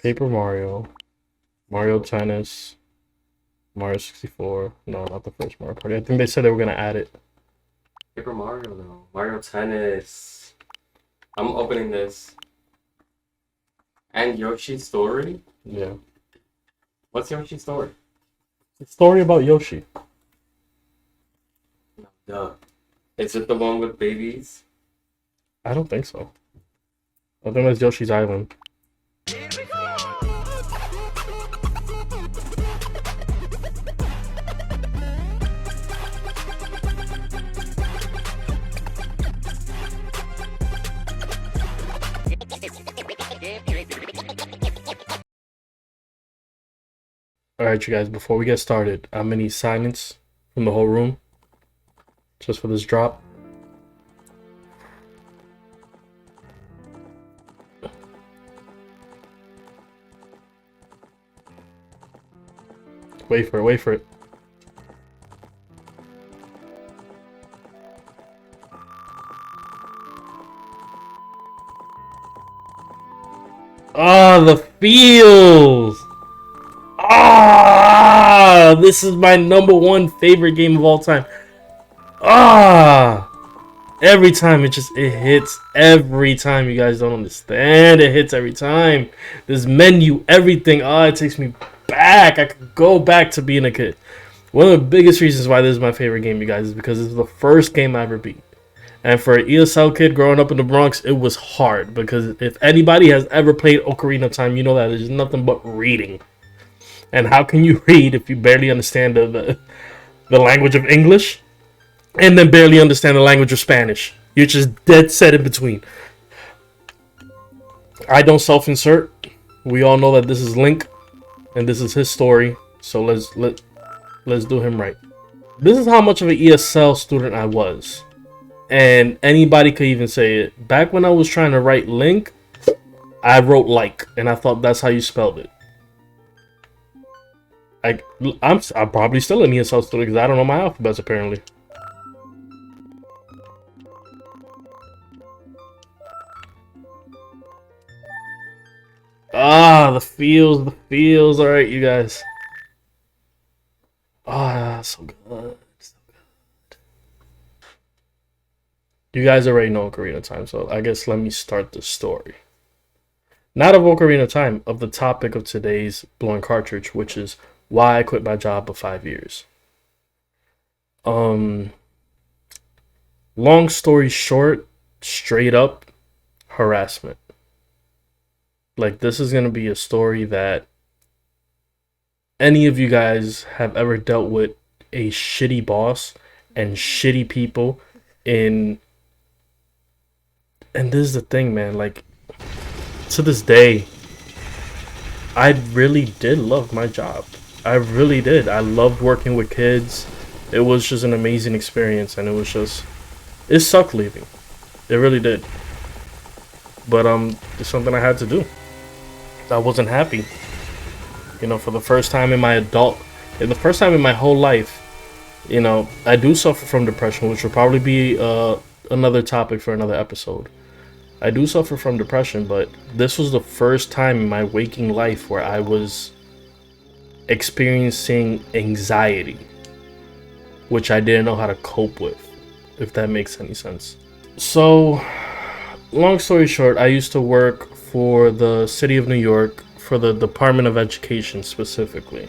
Paper Mario, Mario Tennis, Mario 64. No, not the first Mario Party. I think they said they were gonna add it. Paper Mario though. Mario Tennis. I'm opening this. And Yoshi's Story? Yeah. What's Yoshi's Story? The story about Yoshi. No, duh. Is it the one with babies? I don't think so. I think that's Yoshi's Island. Alright, you guys, before we get started, I'm gonna need silence from the whole room. Just for this drop. Wait for it, wait for it. Ah, the feels! Ah, this is my #1 favorite game of all time. Ah, every time it hits every time. You guys don't understand. It hits every time. This menu, everything. Ah, it takes me back. I could go back to being a kid. One of the biggest reasons why this is my favorite game, you guys, is because this is the first game I ever beat. And for an ESL kid growing up in the Bronx, it was hard because if anybody has ever played Ocarina of Time, you know that there's nothing but reading. And how can you read if you barely understand the language of English and then barely understand the language of Spanish? You're just dead set in between. I don't self-insert. We all know that this is Link and this is his story. So let's do him right. This is how much of an ESL student I was. And anybody could even say it. Back when I was trying to write Link, I wrote like, and I thought that's how you spelled it. I'm probably still an ESL student because I don't know my alphabets apparently. Ah, the feels. All right, you guys. Ah, so good. You guys already know Ocarina of Time, so I guess let me start the story. Not of Ocarina of Time, of the topic of today's blowing cartridge, which is why I quit my job of 5 years. Long story short, straight up harassment. Like, this is gonna be a story that any of you guys have ever dealt with a shitty boss and shitty people in. And this is the thing, man, like, to this day, I really did love my job. I really did. I loved working with kids. It was just an amazing experience, and it sucked leaving. It really did. But it's something I had to do. I wasn't happy. You know, for the first time in the first time in my whole life, you know, I do suffer from depression, which will probably be another topic for another episode. I do suffer from depression, but this was the first time in my waking life where I was experiencing anxiety, which I didn't know how to cope with, if that makes any sense. So, long story short, I used to work for the city of New York, for the Department of Education specifically.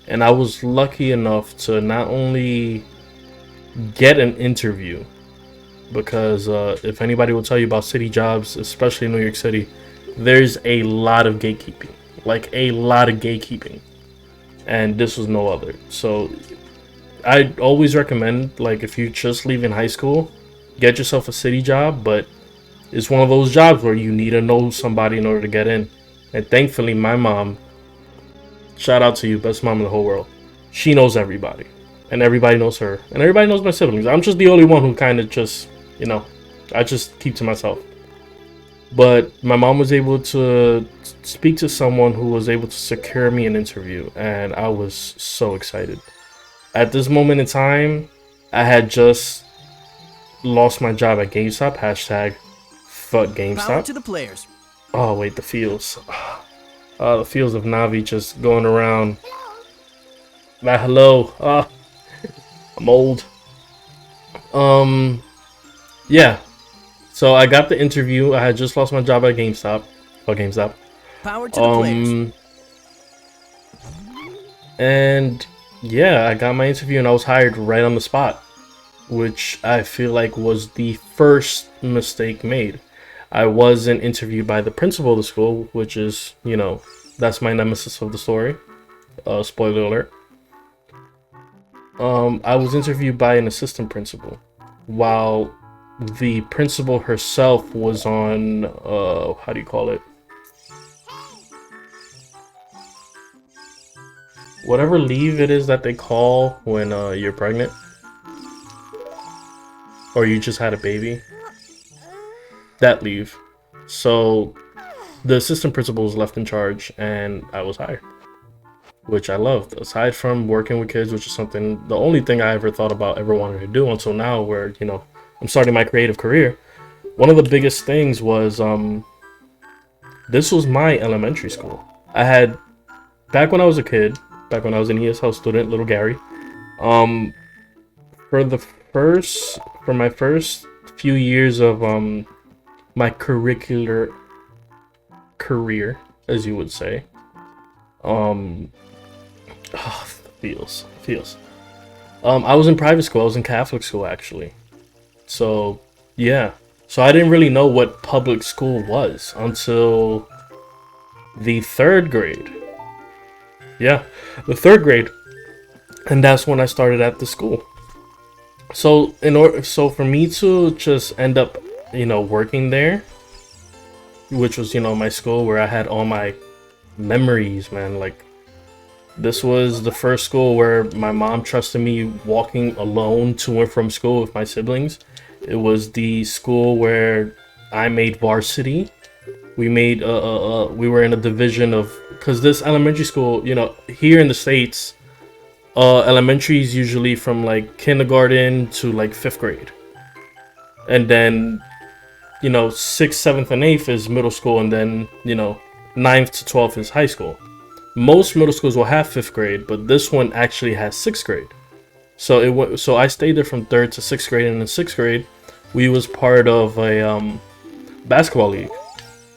And I was lucky enough to not only get an interview, because if anybody will tell you about city jobs, especially in New York City, there's a lot of gatekeeping. Like, a lot of gatekeeping. And this was no other. So, I always recommend, like, if you're just leaving high school, get yourself a city job, but it's one of those jobs where you need to know somebody in order to get in. And thankfully, my mom, shout out to you, best mom in the whole world, she knows everybody. And everybody knows her. And everybody knows my siblings. I'm just the only one who kind of just, you know, I just keep to myself. But my mom was able to speak to someone who was able to secure me an interview. And I was so excited. At this moment in time, I had just lost my job at GameStop. Hashtag fuck Power GameStop. to the players. Oh, wait, the feels. The fields of Navi just going around. Hello. I'm old. Um, yeah. So I got the interview. I had just lost my job at GameStop. Oh, GameStop. Power to the players. And yeah, I got my interview and I was hired right on the spot, which I feel like was the first mistake made. I wasn't interviewed by the principal of the school, which is, that's my nemesis of the story. Spoiler alert. I was interviewed by an assistant principal, while the principal herself was on, how do you call it? Whatever leave it is that they call when you're pregnant. Or you just had a baby. That leave. So the assistant principal was left in charge and I was hired, which I loved. Aside from working with kids, which is the only thing I ever thought about ever wanting to do until now, where, I'm starting my creative career. One of the biggest things was, this was my elementary school. I had, back when I was a kid, back when I was an ESL student, little Gary, for my first few years of, my curricular career, as you would say, feels. I was in private school. I was in Catholic school, actually. So, yeah. So I didn't really know what public school was until the 3rd grade. Yeah, the 3rd grade. And that's when I started at the school. So for me to just end up, working there, which was, my school where I had all my memories, man. Like, this was the first school where my mom trusted me walking alone to and from school with my siblings. It was the school where I made varsity. We made we were in a division of, because this elementary school, here in the States, elementary is usually from like kindergarten to like 5th grade, and then 6th, 7th, and 8th is middle school, and then 9th to 12th is high school. Most middle schools will have 5th grade, but this one actually has 6th grade. So I stayed there from 3rd to 6th grade, and in 6th grade, we was part of a basketball league,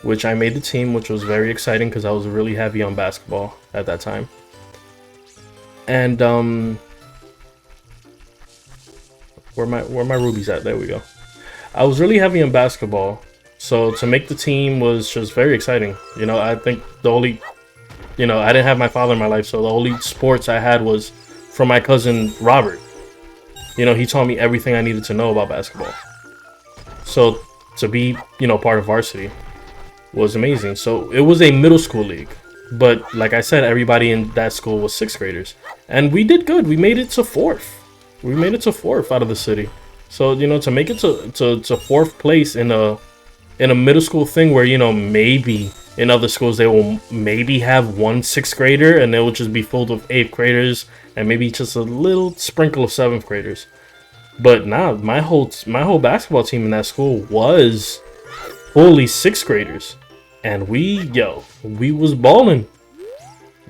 which I made the team, which was very exciting because I was really heavy on basketball at that time. And where my rubies at? There we go. I was really heavy on basketball, so to make the team was just very exciting. I think the only, I didn't have my father in my life, so the only sports I had was from my cousin Robert. He taught me everything I needed to know about basketball. So to be, part of varsity was amazing. So it was a middle school league, but like I said, everybody in that school was 6th graders, and we did good. We made it to 4th. We made it to 4th out of the city. So to make it to 4th place in a middle school thing where maybe in other schools they will maybe have one 6th grader and it will just be filled with 8th graders and maybe just a little sprinkle of 7th graders. But nah, my whole basketball team in that school was fully 6th graders, and we was balling.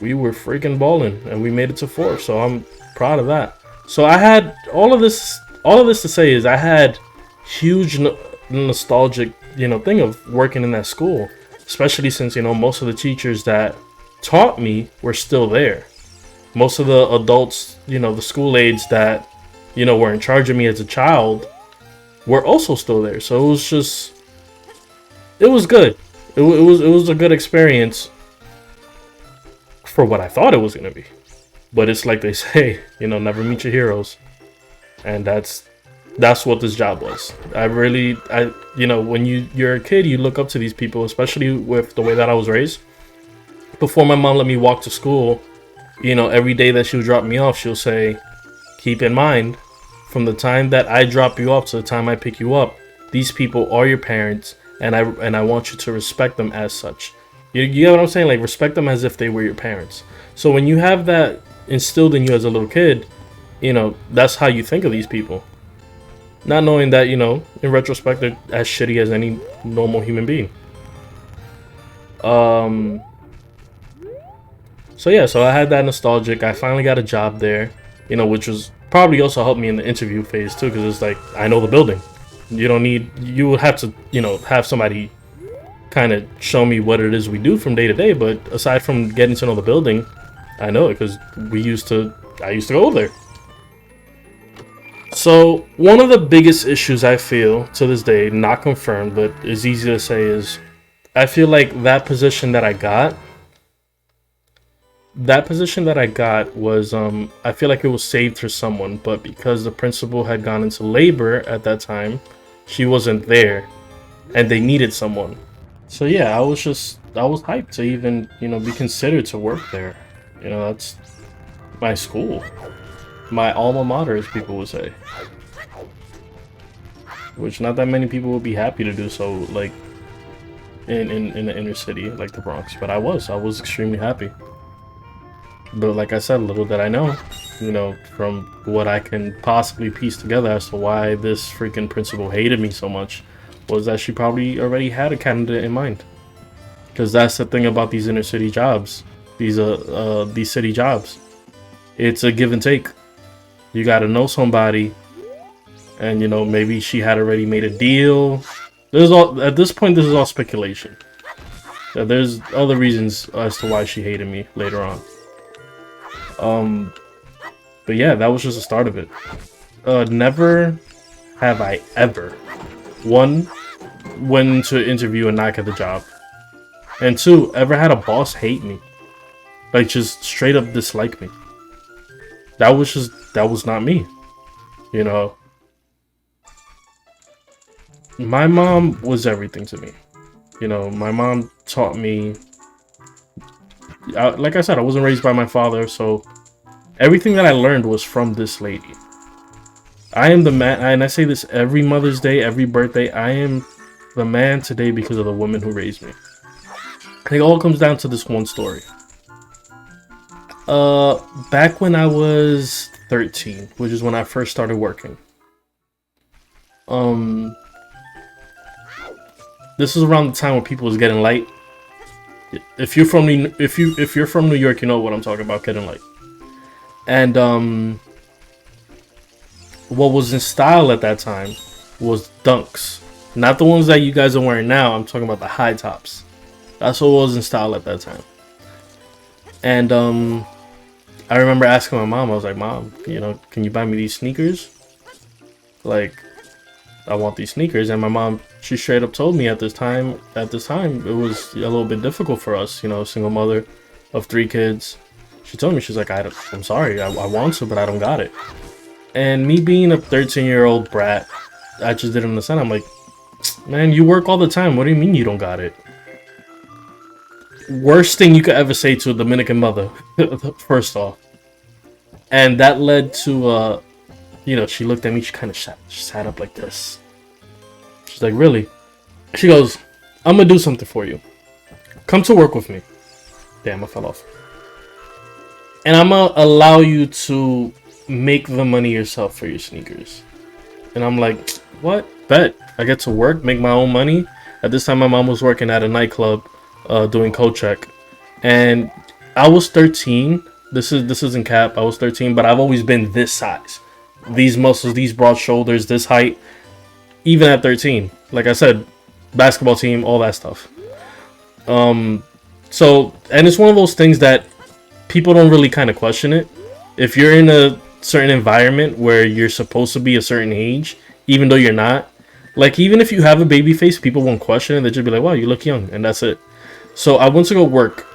We were freaking balling, and we made it to 4th. So I'm proud of that. So I had all of this to say is I had huge nostalgic thing of working in that school, especially since most of the teachers that taught me were still there. Most of the adults, the school aides that were in charge of me as a child were also still there. So it was good. It was a good experience for what I thought it was gonna be. But it's like they say, never meet your heroes, and that's what this job was. When you're a kid, you look up to these people, especially with the way that I was raised. Before my mom let me walk to school, every day that she would drop me off, she'll say, keep in mind, from the time that I drop you off to the time I pick you up, these people are your parents, and I want you to respect them as such. You get what I'm saying? Like, respect them as if they were your parents. So when you have that instilled in you as a little kid, that's how you think of these people. Not knowing that, in retrospect, they're as shitty as any normal human being. So yeah, so I had that nostalgic. I finally got a job there, you know, which was probably also helped me in the interview phase too, because it's like I know the building. You don't need, you would have to, you know, have somebody kind of show me what it is we do from day to day. But aside from getting to know the building, I know it because I used to go over there. So one of the biggest issues I feel to this day, not confirmed, but is easy to say, is I feel like that position that I got was I feel like it was saved for someone, but because the principal had gone into labor at that time, she wasn't there and they needed someone. So yeah, I was hyped to even, you know, be considered to work there. You know, that's my school. My alma mater, as people would say. Which not that many people would be happy to do so, like in the inner city, like the Bronx. But I was extremely happy. But like I said, little did I know, you know, from what I can possibly piece together as to why this freaking principal hated me so much, was that she probably already had a candidate in mind. Because that's the thing about these inner city jobs, these city jobs. It's a give and take. You got to know somebody, and you know maybe she had already made a deal. There's all at this point. This is all speculation. There's other reasons as to why she hated me later on. But yeah, that was just the start of it. Never have I ever, one, went to interview and not get the job, and two, ever had a boss hate me, like just straight up dislike me. That was not me, you know. My mom was everything to me, you know. My mom taught me. Like I said, I wasn't raised by my father, so everything that I learned was from this lady. I am the man, and I say this every Mother's Day, every birthday. I am the man today because of the woman who raised me. It all comes down to this one story. Back when I was 13, which is when I first started working. This is around the time when people was getting light. If you're from if you're from New York, you know what I'm talking about, getting light. And what was in style at that time was dunks. Not the ones that you guys are wearing now. I'm talking about the high tops. That's what was in style at that time. And I remember asking my mom, I was like, Mom, you know, can you buy me these sneakers? Like, I want these sneakers. And my mom, she straight up told me at this time, it was a little bit difficult for us, you know, a single mother of 3 kids. She told me, she's like, I'm sorry, I want to, but I don't got it. And me being a 13-year-old brat, I just didn't understand. I'm like, man, you work all the time. What do you mean you don't got it? Worst thing you could ever say to a Dominican mother, first off. And that led to, you know, she looked at me, she kind of sat up like this. She's like, really? She goes, I'm gonna do something for you. Come to work with me. Damn, I fell off. And I'm gonna allow you to make the money yourself for your sneakers. And I'm like, what? Bet. I get to work, make my own money. At this time, my mom was working at a nightclub, doing coat check. And I was 13. This isn't cap. I was 13, but I've always been this size. These muscles, these broad shoulders, this height. Even at 13. Like I said, basketball team, all that stuff. So, and it's one of those things that people don't really kind of question it. If you're in a certain environment where you're supposed to be a certain age, even though you're not, like even if you have a baby face, people won't question it. They just be like, wow, you look young, and that's it. So I went to go work,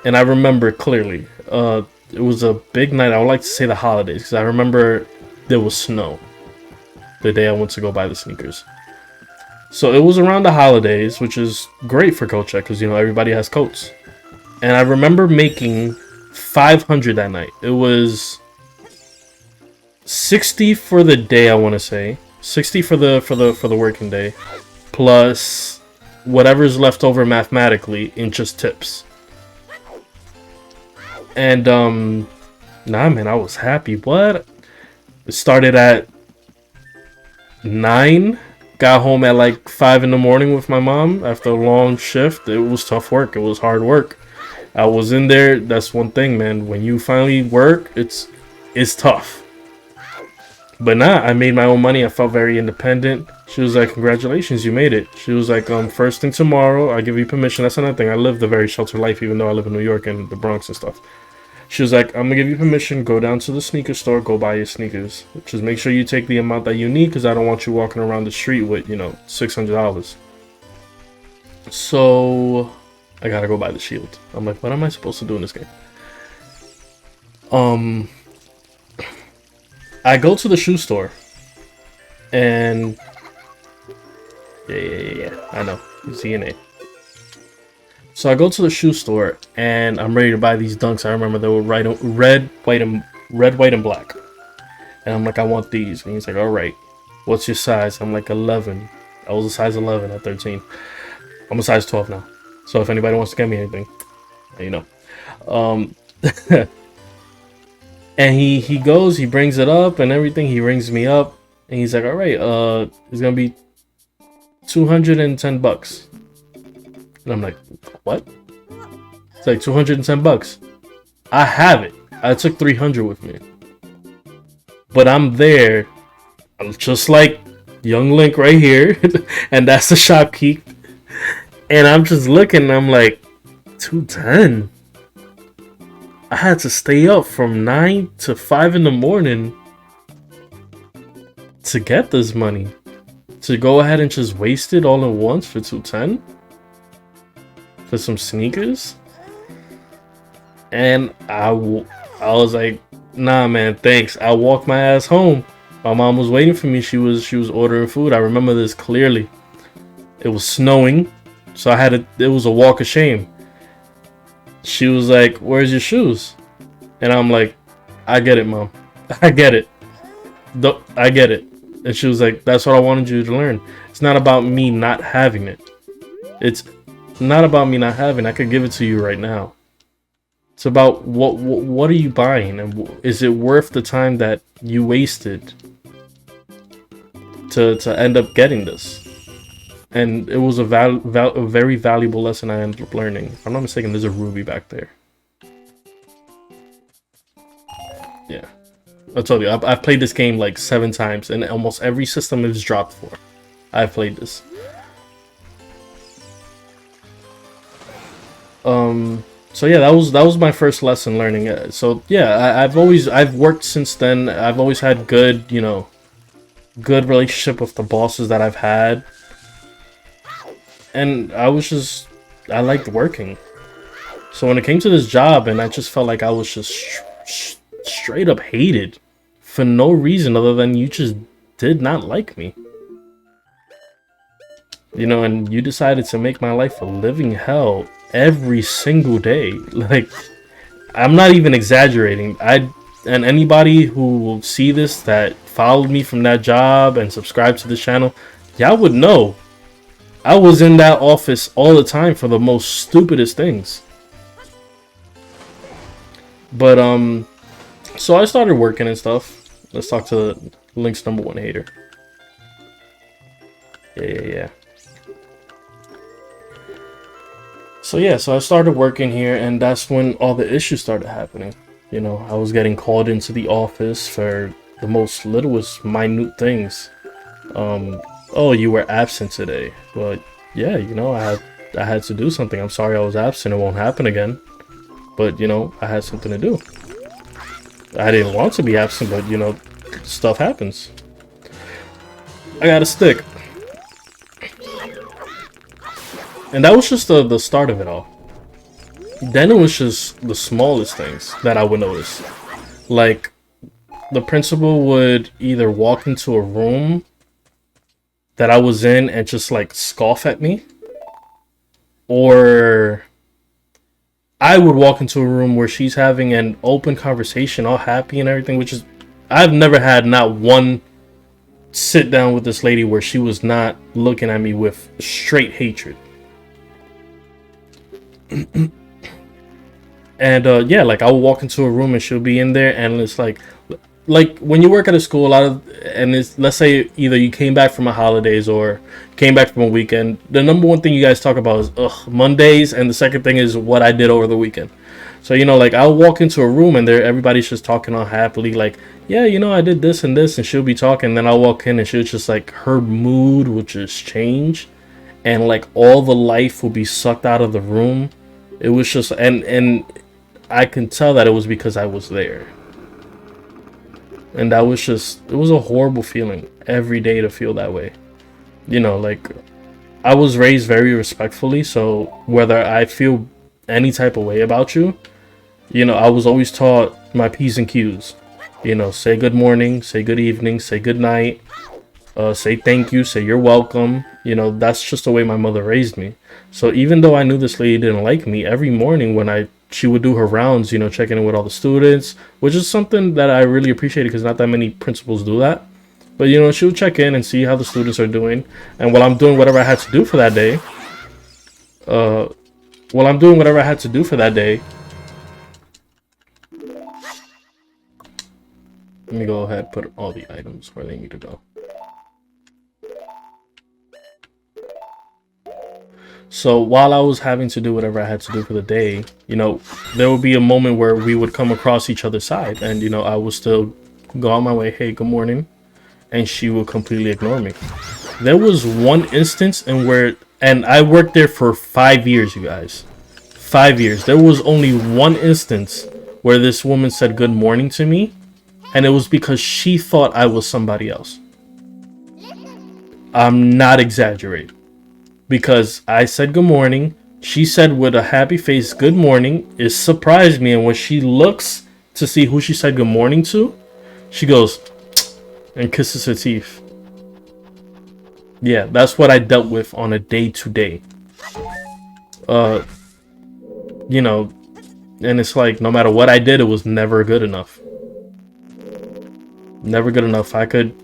and I remember clearly, it was a big night. I would like to say the holidays, because I remember there was snow the day I went to go buy the sneakers. So it was around the holidays, which is great for coat check, because you know everybody has coats. And I remember making 500 that night. It was 60 for the day, I want to say. 60 for the working day, plus whatever's left over mathematically in just tips. And nah, man, I was happy. What? It started at 9, got home at like 5 in the morning with my mom after a long shift. It was tough work. It was hard work. I was in there. That's one thing, man. When you finally work, it's tough. But nah, I made my own money. I felt very independent. She was like, congratulations, you made it. She was like, first thing tomorrow, I give you permission. That's another thing. I lived a very sheltered life, even though I live in New York and the Bronx and stuff. She was like, I'm gonna give you permission. Go down to the sneaker store. Go buy your sneakers. Just make sure you take the amount that you need, because I don't want you walking around the street with, $600. So I gotta go buy the shield. I'm like, what am I supposed to do in this game? I go to the shoe store, and yeah, I know, ZNA. So I go to the shoe store, and I'm ready to buy these Dunks. I remember they were red, white, and black. And I'm like, I want these. And he's like, all right, what's your size? I'm like, 11. I was a size 11 at 13. I'm a size 12 now. So if anybody wants to get me anything, you know. And he goes, he brings it up and everything. He rings me up, and he's like, all right, it's gonna be $210. And I'm like, what? It's like $210. I have it. I took 300 with me. But I'm there, just like young Link right here, and that's the shopkeep. And I'm just looking, and I'm like, 210. I had to stay up from 9 to 5 in the morning to get this money. To go ahead and just waste it all at once for 210? For some sneakers? And I was like, nah, man, thanks. I walked my ass home. My mom was waiting for me. She was ordering food. I remember this clearly. It was snowing, so it was a walk of shame. She was like, where's your shoes? And I'm like, I get it, Mom. I get it. I get it. And she was like, that's what I wanted you to learn. It's not about me not having it. It's not about me not having it. I could give it to you right now. It's about what are you buying? And is it worth the time that you wasted to end up getting this? And it was a very valuable lesson I ended up learning. If I'm not mistaken, there's a ruby back there. Yeah. I told you, I've played this game like 7 times, and almost every system it's dropped for. I've played this. So yeah, that was my first lesson learning. So yeah, I've worked since then. I've always had good relationship with the bosses that I've had. And I liked working. So when it came to this job, and I just felt like I was just straight up hated for no reason other than you just did not like me. And you decided to make my life a living hell every single day. Like, I'm not even exaggerating. And anybody who will see this that followed me from that job and subscribed to the channel, y'all would know. I was in that office all the time for the most stupidest things. But, so I started working and stuff. Let's talk to Link's #1 hater. Yeah. So I started working here, and that's when all the issues started happening. I was getting called into the office for the most littlest, minute things. Oh, you were absent today. But yeah, I had to do something. I'm sorry I was absent. It won't happen again. But I had something to do. I didn't want to be absent, but stuff happens. I got a stick. And that was just the start of it all. Then it was just the smallest things that I would notice. Like, the principal would either walk into a room that I was in and just like scoff at me, or I would walk into a room where she's having an open conversation, all happy and everything, which is, I've never had not one sit down with this lady where she was not looking at me with straight hatred. And yeah, like I would walk into a room and she'll be in there, and it's like, like when you work at a school, a lot of, and it's, let's say either you came back from a holidays or came back from a weekend, the number one thing you guys talk about is Mondays, and the second thing is what I did over the weekend. So like I'll walk into a room and there everybody's just talking all happily, like, yeah, I did this and this, and she'll be talking, and then I'll walk in and she'll just like, her mood will just change, and like all the life will be sucked out of the room. It was just, and I can tell that it was because I was there. And that was just, it was a horrible feeling every day to feel that way. Like I was raised very respectfully, so whether I feel any type of way about you, I was always taught my P's and Q's. Say good morning, say good evening, say good night, say thank you, say you're welcome. That's just the way my mother raised me. So even though I knew this lady didn't like me, every morning when she would do her rounds, checking in with all the students, which is something that I really appreciated because not that many principals do that. But, she would check in and see how the students are doing. And while I'm doing whatever I had to do for that day, let me go ahead and put all the items where they need to go. So while I was having to do whatever I had to do for the day, there would be a moment where we would come across each other's side, and I would still go on my way, hey, good morning, and she would completely ignore me. There was one instance and I worked there for 5 years, you guys. 5 years. There was only one instance where this woman said good morning to me, and it was because she thought I was somebody else. I'm not exaggerating. Because I said good morning, she said with a happy face, good morning. It surprised me, and when she looks to see who she said good morning to, she goes and kisses her teeth. Yeah, that's what I dealt with on a day-to-day. And it's like, no matter what I did, it was never good enough. Never good enough. I could.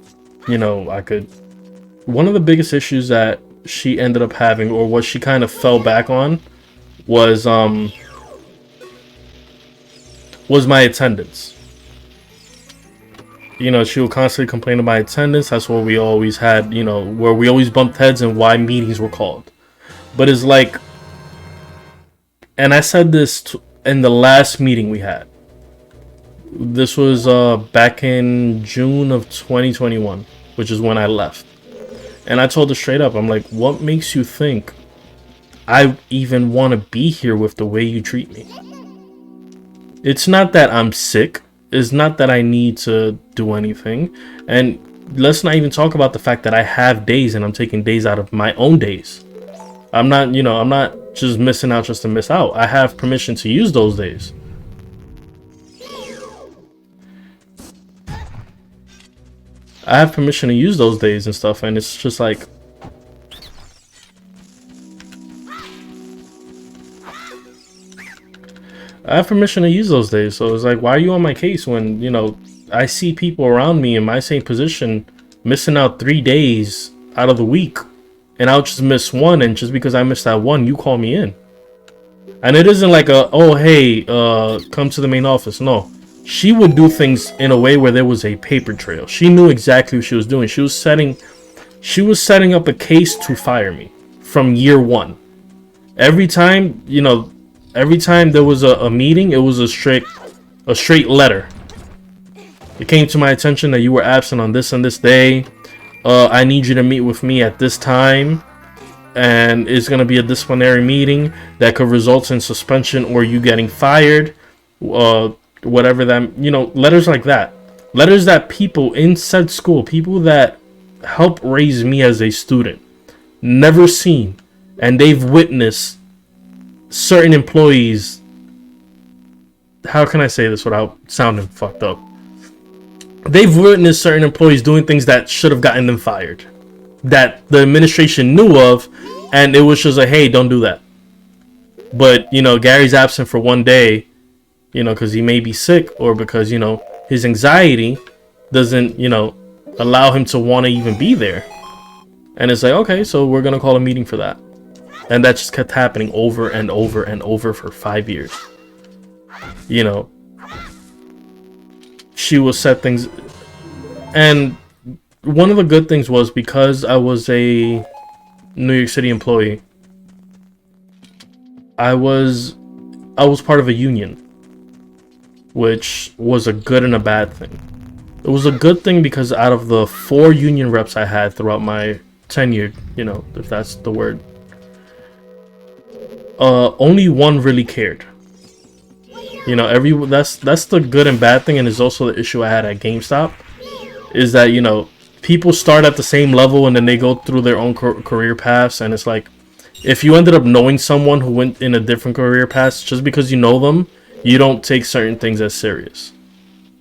One of the biggest issues that she ended up having, or what she kind of fell back on, was my attendance. She would constantly complain about my attendance. That's what we always had, where we always bumped heads and why meetings were called. But it's like, and I said this in the last meeting we had. This was back in June of 2021, which is when I left. And I told her straight up, I'm like, what makes you think I even want to be here with the way you treat me? It's not that I'm sick. It's not that I need to do anything. And let's not even talk about the fact that I have days and I'm taking days out of my own days. I'm not just missing out just to miss out. I have permission to use those days. I have permission to use those days and stuff, and it's just like, I have permission to use those days. So it's like, why are you on my case when, I see people around me in my same position missing out 3 days out of the week, and I'll just miss one, and just because I missed that one, you call me in. And it isn't like oh, hey, come to the main office. No. She would do things in a way where there was a paper trail. She knew exactly what she was doing. She was setting up a case to fire me from year one. Every time there was a meeting, it was a straight letter. It came to my attention that you were absent on this and this day. I need you to meet with me at this time, and it's going to be a disciplinary meeting that could result in suspension or you getting fired. Whatever that, letters like that. Letters that people in said school, people that helped raise me as a student, never seen. And they've witnessed certain employees, how can I say this without sounding fucked up? They've witnessed certain employees doing things that should have gotten them fired, that the administration knew of, and it was just like, hey, don't do that. But, Gary's absent for one day, because he may be sick, or because, his anxiety doesn't, allow him to want to even be there. And it's like, okay, so we're going to call a meeting for that. And that just kept happening over and over and over for 5 years. she will set things. And one of the good things was because I was a New York City employee, I was part of a union, which was a good and a bad thing. It was a good thing because out of the 4 union reps I had throughout my tenure, you know, if that's the word, only one really cared. You know, that's the good and bad thing, and is also the issue I had at GameStop, is that, you know, people start at the same level and then they go through their own career paths, and it's like, if you ended up knowing someone who went in a different career path, just because you know them, you don't take certain things as serious.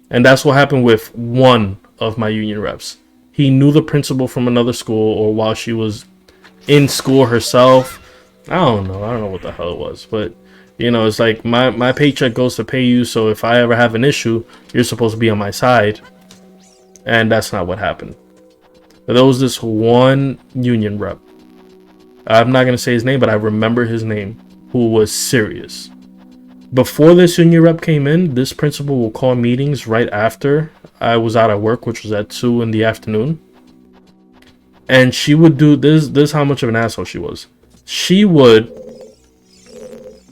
And that's what happened with one of my union reps. He knew the principal from another school, or while she was in school herself. I don't know what the hell it was, but you know, it's like my paycheck goes to pay you, so if I ever have an issue, you're supposed to be on my side. And that's not what happened. There was this one union rep. I'm not going to say his name, but I remember his name, who was serious. Before this union rep came in, this principal will call meetings right after I was out of work, which was at 2 in the afternoon. And she would do this. This is how much of an asshole she was. She would,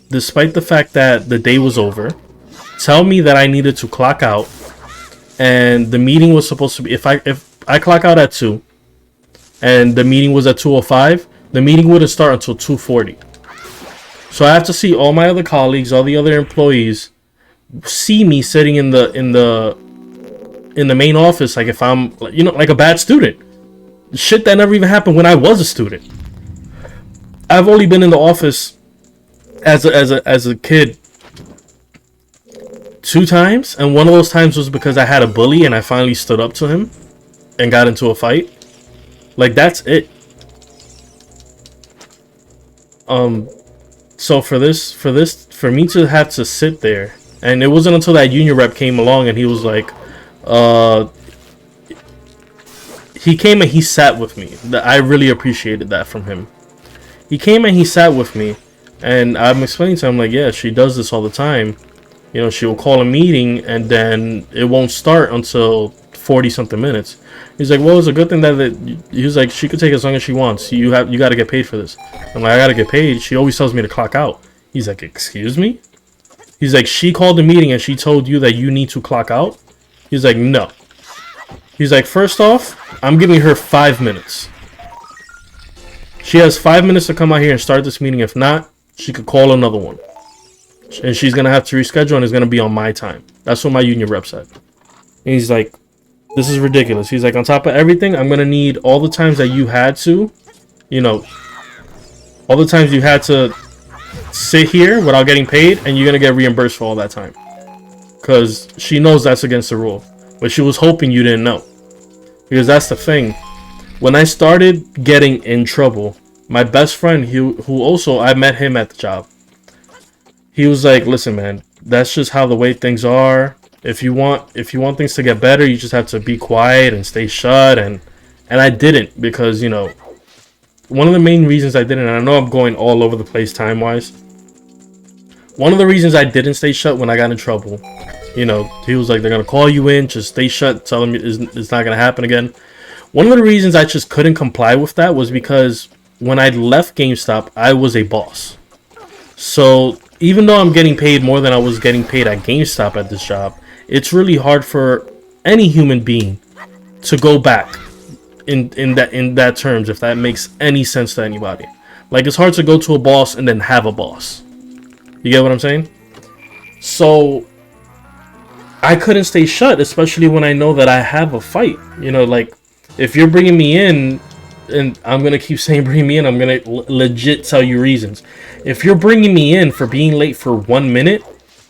despite the fact that the day was over, tell me that I needed to clock out. And the meeting was supposed to be, if I clock out at 2 and the meeting was at 2:05, the meeting wouldn't start until 2:40. So I have to see all my other colleagues, all the other employees, see me sitting in the main office, like if I'm, you know, like a bad student. Shit that never even happened when I was a student. I've only been in the office as a kid 2 times, and one of those times was because I had a bully and I finally stood up to him and got into a fight. Like, that's it. So for me to have to sit there, and it wasn't until that union rep came along and he was like, he came and he sat with me. I really appreciated that from him. He came and he sat with me, and I'm explaining to him, like, yeah, she does this all the time. You know, she will call a meeting and then it won't start until 40 something minutes. He's like, well, it's a good thing that he's like, she could take as long as she wants. You got to get paid for this. I'm like, I got to get paid. She always tells me to clock out. He's like, excuse me? He's like, she called the meeting and she told you that you need to clock out? He's like, no. He's like, first off, I'm giving her 5 minutes. She has 5 minutes to come out here and start this meeting. If not, she could call another one. And she's going to have to reschedule, and it's going to be on my time. That's what my union rep said. And he's like, this is ridiculous. He's like, on top of everything, I'm going to need all the times that you had to, you know, all the times you had to sit here without getting paid, and you're going to get reimbursed for all that time. Because she knows that's against the rule. But she was hoping you didn't know. Because that's the thing. When I started getting in trouble, my best friend, who also, I met him at the job. He was like, listen, man, that's just how the way things are. If you want things to get better, you just have to be quiet and stay shut. And I didn't, because, you know, one of the main reasons I didn't, and I know I'm going all over the place time-wise. One of the reasons I didn't stay shut when I got in trouble, you know, he was like, they're going to call you in, just stay shut, tell them it's not going to happen again. One of the reasons I just couldn't comply with that was because when I left GameStop, I was a boss. So even though I'm getting paid more than I was getting paid at GameStop at this job, it's really hard for any human being to go back in that terms, if that makes any sense to anybody. Like, it's hard to go to a boss and then have a boss. You get what I'm saying? So I couldn't stay shut, especially when I know that I have a fight. You know, like, if you're bringing me in, and I'm going to keep saying bring me in, I'm going to legit tell you reasons. If you're bringing me in for being late for 1 minute,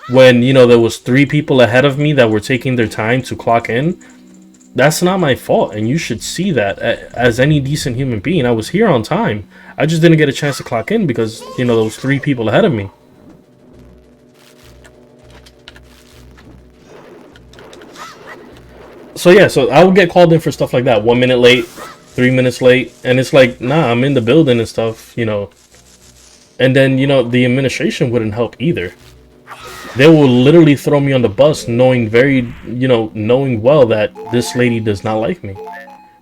when, you know, there was 3 people ahead of me that were taking their time to clock in, that's not my fault. And you should see that as any decent human being. I was here on time. I just didn't get a chance to clock in because, you know, there was 3 people ahead of me. So yeah, so I would get called in for stuff like that. 1 minute late, 3 minutes late, and it's like, nah, I'm in the building and stuff, you know. And then, you know, the administration wouldn't help either. they will literally throw me on the bus, knowing knowing well that this lady does not like me.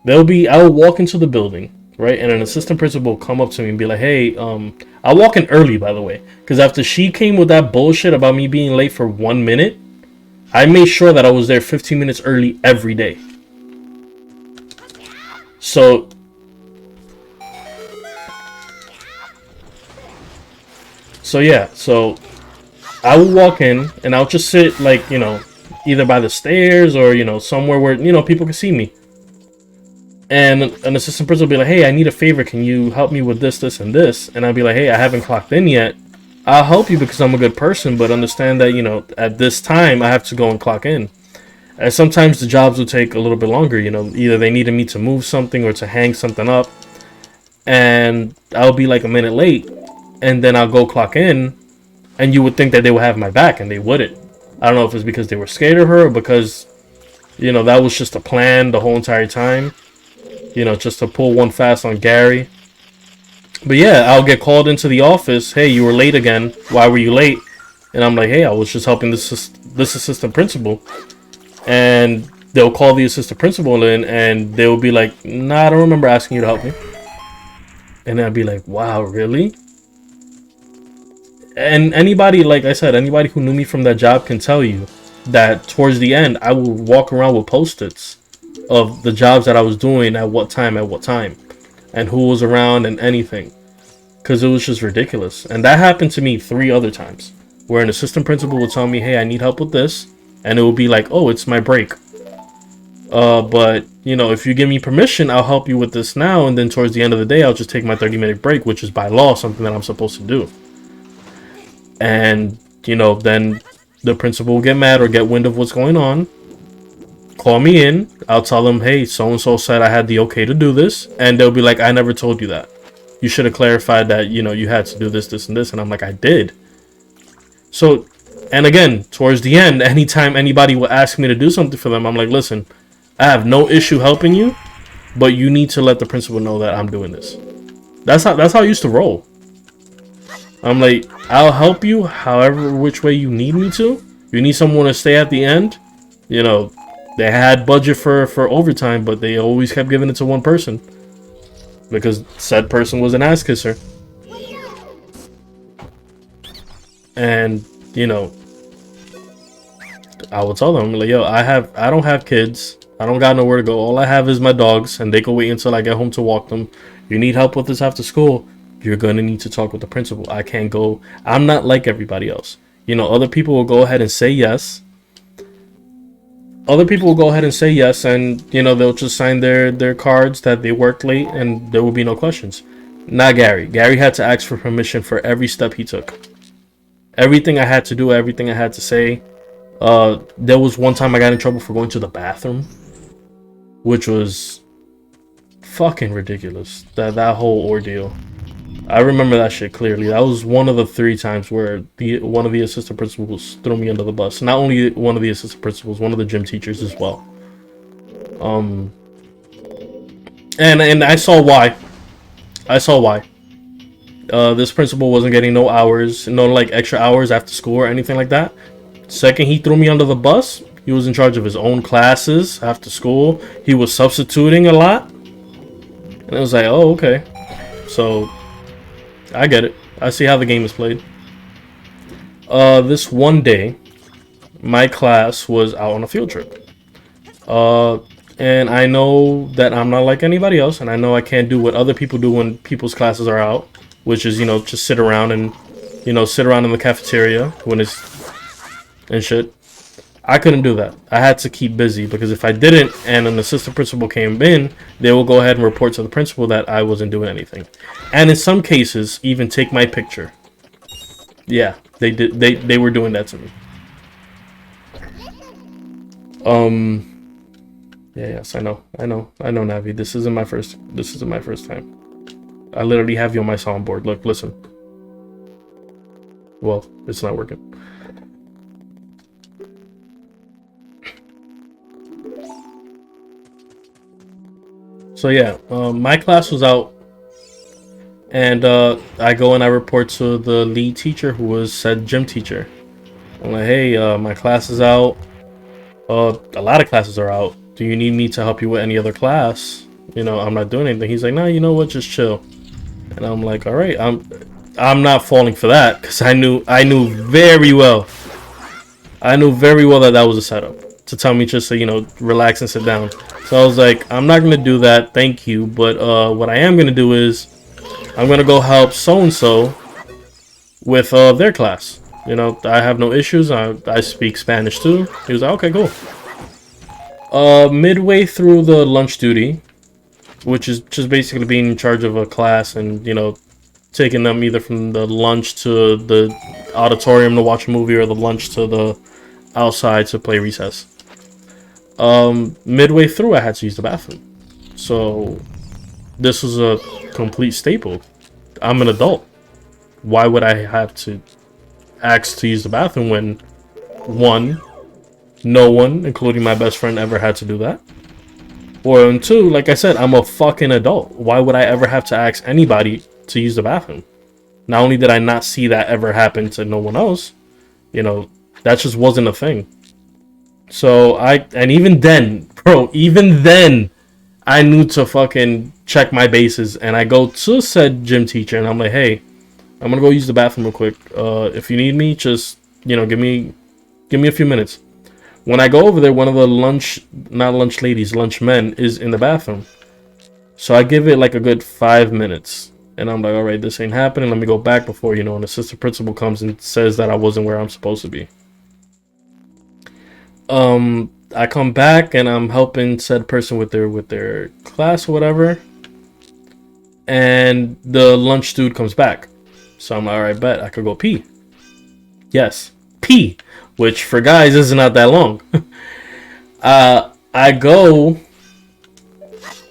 I will walk into the building, right, and an assistant principal will come up to me and be like, "Hey, I'll walk in early, by the way, because after she came with that bullshit about me being late for 1 minute, I made sure that I was there 15 minutes early every day." So so I will walk in and I'll just sit like, either by the stairs or, somewhere where, people can see me. And an assistant principal will be like, "Hey, I need a favor. Can you help me with this, this, and this?" And I'll be like, "Hey, I haven't clocked in yet. I'll help you because I'm a good person, but understand that, at this time I have to go and clock in." And sometimes the jobs will take a little bit longer, either they needed me to move something or to hang something up. And I'll be like a minute late. And then I'll go clock in. And you would think that they would have my back, and they wouldn't. I don't know if it's because they were scared of her or because, that was just a plan the whole entire time. Just to pull one fast on Gary. But yeah, I'll get called into the office. "Hey, you were late again. Why were you late?" And I'm like, "Hey, I was just helping this assistant principal." And they'll call the assistant principal in, and they'll be like, "Nah, I don't remember asking you to help me." And I'd be like, "Wow, really?" And anybody, like I said, anybody who knew me from that job can tell you that towards the end, I would walk around with Post-its of the jobs that I was doing at what time, and who was around and anything. Because it was just ridiculous. And that happened to me 3 other times, where an assistant principal would tell me, "Hey, I need help with this." And it would be like, "Oh, it's my break. But, if you give me permission, I'll help you with this now. And then towards the end of the day, I'll just take my 30-minute break," which is by law something that I'm supposed to do. And, then the principal will get mad or get wind of what's going on. Call me in. I'll tell them, "Hey, so-and-so said I had the okay to do this." And they'll be like, "I never told you that. You should have clarified that, you had to do this, this, and this." And I'm like, "I did." So, and again, towards the end, anytime anybody will ask me to do something for them, I'm like, "Listen, I have no issue helping you, but you need to let the principal know that I'm doing this." That's how I used to roll. I'm like, "I'll help you however which way you need me to. You need someone to stay at the end." They had budget for overtime, but they always kept giving it to one person because said person was an ass kisser. And I will tell them, like, "Yo, I don't have kids. I don't got nowhere to go. All I have is my dogs, and they can wait until I get home to walk them. You need help with this after school, you're gonna need to talk with the principal. I can't go. I'm not like everybody else. Other people will go ahead and say yes. Other people will go ahead and say yes, and they'll just sign their cards that they worked late, and there will be no questions. Not Gary. Gary had to ask for permission for every step he took. Everything I had to do, everything I had to say. There was one time I got in trouble for going to the bathroom, which was fucking ridiculous. That whole ordeal. I remember that shit clearly. That was one of the 3 times where one of the assistant principals threw me under the bus. Not only one of the assistant principals, one of the gym teachers as well. And I saw why. This principal wasn't getting no hours, no like extra hours after school or anything like that. Second, he threw me under the bus. He was in charge of his own classes after school. He was substituting a lot. And it was like, oh, okay. So I get it. I see how the game is played. This one day, my class was out on a field trip. And I know that I'm not like anybody else, and I know I can't do what other people do when people's classes are out, which is, just sit around and, sit around in the cafeteria when it's and shit. I couldn't do that. I had to keep busy because if I didn't and an assistant principal came in, they will go ahead and report to the principal that I wasn't doing anything. And in some cases, even take my picture. Yeah, they did. They were doing that to me. Yeah, yes, I know, Navi. This isn't my first time. I literally have you on my soundboard. Look, listen. Well, it's not working. So yeah, my class was out, and I go and I report to the lead teacher, who was said gym teacher. I'm like, hey, my class is out. A lot of classes are out. Do you need me to help you with any other class? You know, I'm not doing anything. He's like, nah, you know what? Just chill. And I'm like, all right, I'm not falling for that because I knew very well. I knew very well that that was a setup to tell me just to, you know, relax and sit down. So I was like, I'm not gonna do that, thank you. But what I am gonna do is I'm gonna go help so and so with their class. You know, I have no issues. I speak Spanish too. He was like, okay, cool. Midway through the lunch duty, which is just basically being in charge of a class and, you know, taking them either from the lunch to the auditorium to watch a movie or the lunch to the outside to play recess. Midway through, I had to use the bathroom. So this was a complete staple. I'm an adult. Why would I have to ask to use the bathroom when, one, no one, including my best friend, ever had to do that? Or, and two, like I said, I'm a fucking adult. Why would I ever have to ask anybody to use the bathroom? Not only did I not see that ever happen to no one else, you know, that just wasn't a thing. So and even then, bro, even then, I knew to fucking check my bases. And I go to said gym teacher and I'm like, hey, I'm gonna go use the bathroom real quick. If you need me, just, you know, give me a few minutes. When I go over there, one of the lunch men is in the bathroom. So I give it like a good 5 minutes. And I'm like, all right, this ain't happening. Let me go back before, you know, an assistant principal comes and says that I wasn't where I'm supposed to be. I come back and I'm helping said person with their class or whatever. And the lunch dude comes back. So I'm like, all right, bet I could go pee. Yes, pee, which for guys is not that long. I go,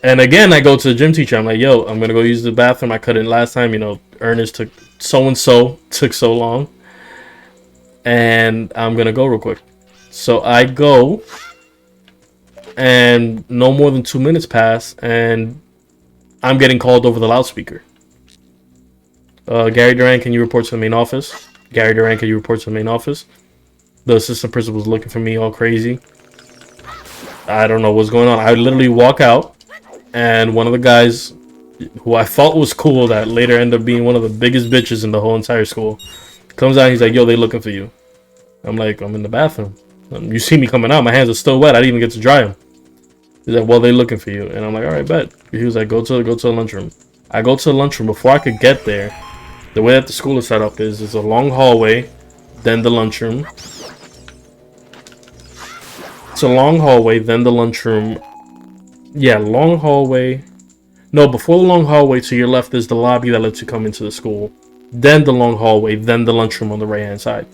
and again, I go to the gym teacher. I'm like, yo, I'm going to go use the bathroom. I couldn't last time, you know, Ernest took so-and-so took so long. And I'm going to go real quick. So I go, and no more than 2 minutes pass, and I'm getting called over the loudspeaker. Gary Duran, can you report to the main office? Gary Duran, can you report to the main office? The assistant principal was looking for me all crazy. I don't know what's going on. I literally walk out, and one of the guys who I thought was cool that later ended up being one of the biggest bitches in the whole entire school comes out and he's like, yo, they looking for you. I'm like, I'm in the bathroom. You see me coming out, my hands are still wet. I didn't even get to dry them. He's like, well, they looking for you. And I'm like, all right, bet. He was like, go to the lunchroom. I go to the lunchroom. Before I could get there, the way that the school is set up is a long hallway, then the lunchroom. It's a long hallway, then the lunchroom. Yeah, long hallway. No, before the long hallway to your left is the lobby that lets you come into the school. Then the long hallway, then the lunchroom on the right-hand side.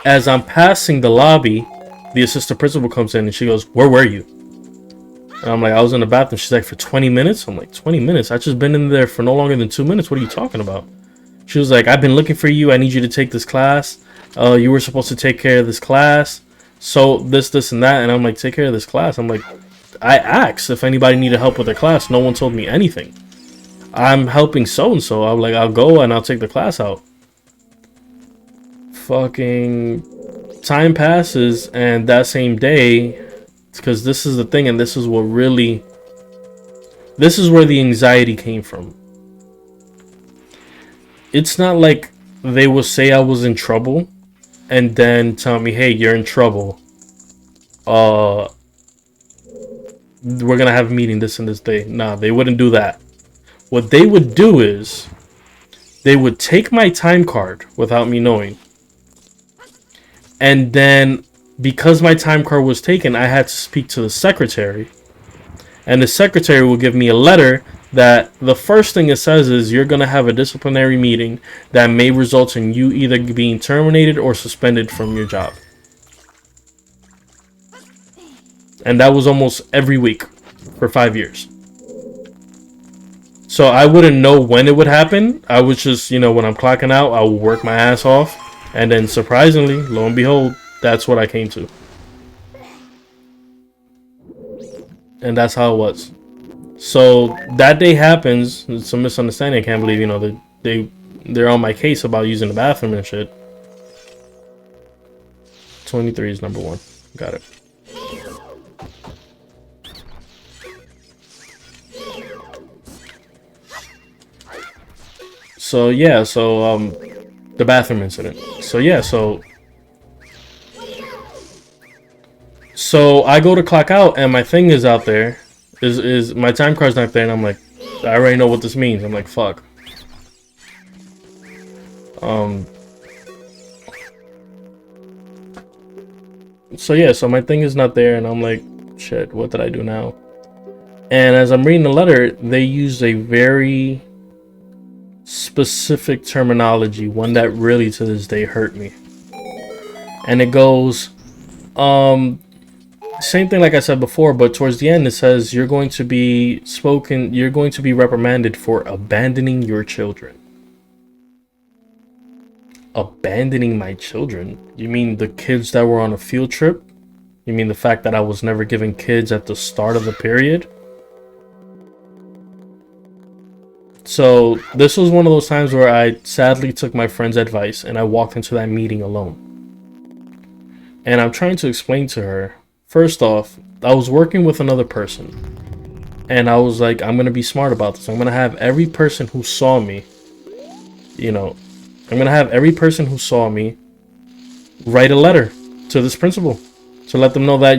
As I'm passing the lobby, the assistant principal comes in and she goes, where were you? And I'm like, I was in the bathroom. She's like, for 20 minutes? I'm like, 20 minutes? I just been in there for no longer than 2 minutes. What are you talking about? She was like, I've been looking for you. I need you to take this class. You were supposed to take care of this class. So this, and that. And I'm like, take care of this class? I'm like, I asked if anybody needed help with their class. No one told me anything. I'm helping so-and-so. I'm like, I'll go and I'll take the class out. Fucking time passes, and that same day, because this is the thing, and this is what really, this is where the anxiety came from. It's not like they will say I was in trouble and then tell me, hey, you're in trouble. We're gonna have a meeting this and this day. Nah, they wouldn't do that. What they would do is they would take my time card without me knowing. And then, because my time card was taken, I had to speak to the secretary. And the secretary will give me a letter that the first thing it says is you're going to have a disciplinary meeting that may result in you either being terminated or suspended from your job. And that was almost every week for 5 years. So I wouldn't know when it would happen. I was just, you know, when I'm clocking out, I would work my ass off. And then surprisingly, lo and behold, that's what I came to. And that's how it was. So that day happens. It's a misunderstanding. I can't believe, you know, they're on my case about using the bathroom and shit. 23 is number 1. Got it. So yeah, the bathroom incident. So yeah, so I go to clock out and my thing is out there. Is my time card's not there, and I'm like, I already know what this means. I'm like, fuck. So yeah, so my thing is not there, and I'm like, shit, what did I do now? And as I'm reading the letter, they use a very specific terminology, one that really to this day hurt me. And it goes, same thing like I said before, but towards the end it says you're going to be reprimanded for abandoning your children. Abandoning my children? You mean the kids that were on a field trip? You mean the fact that I was never given kids at the start of the period? So this was one of those times where I sadly took my friend's advice and I walked into that meeting alone. And I'm trying to explain to her, first off, I was working with another person. And I was like, I'm going to be smart about this. I'm going to have every person who saw me, I'm going to have every person who saw me write a letter to this principal to let them know that,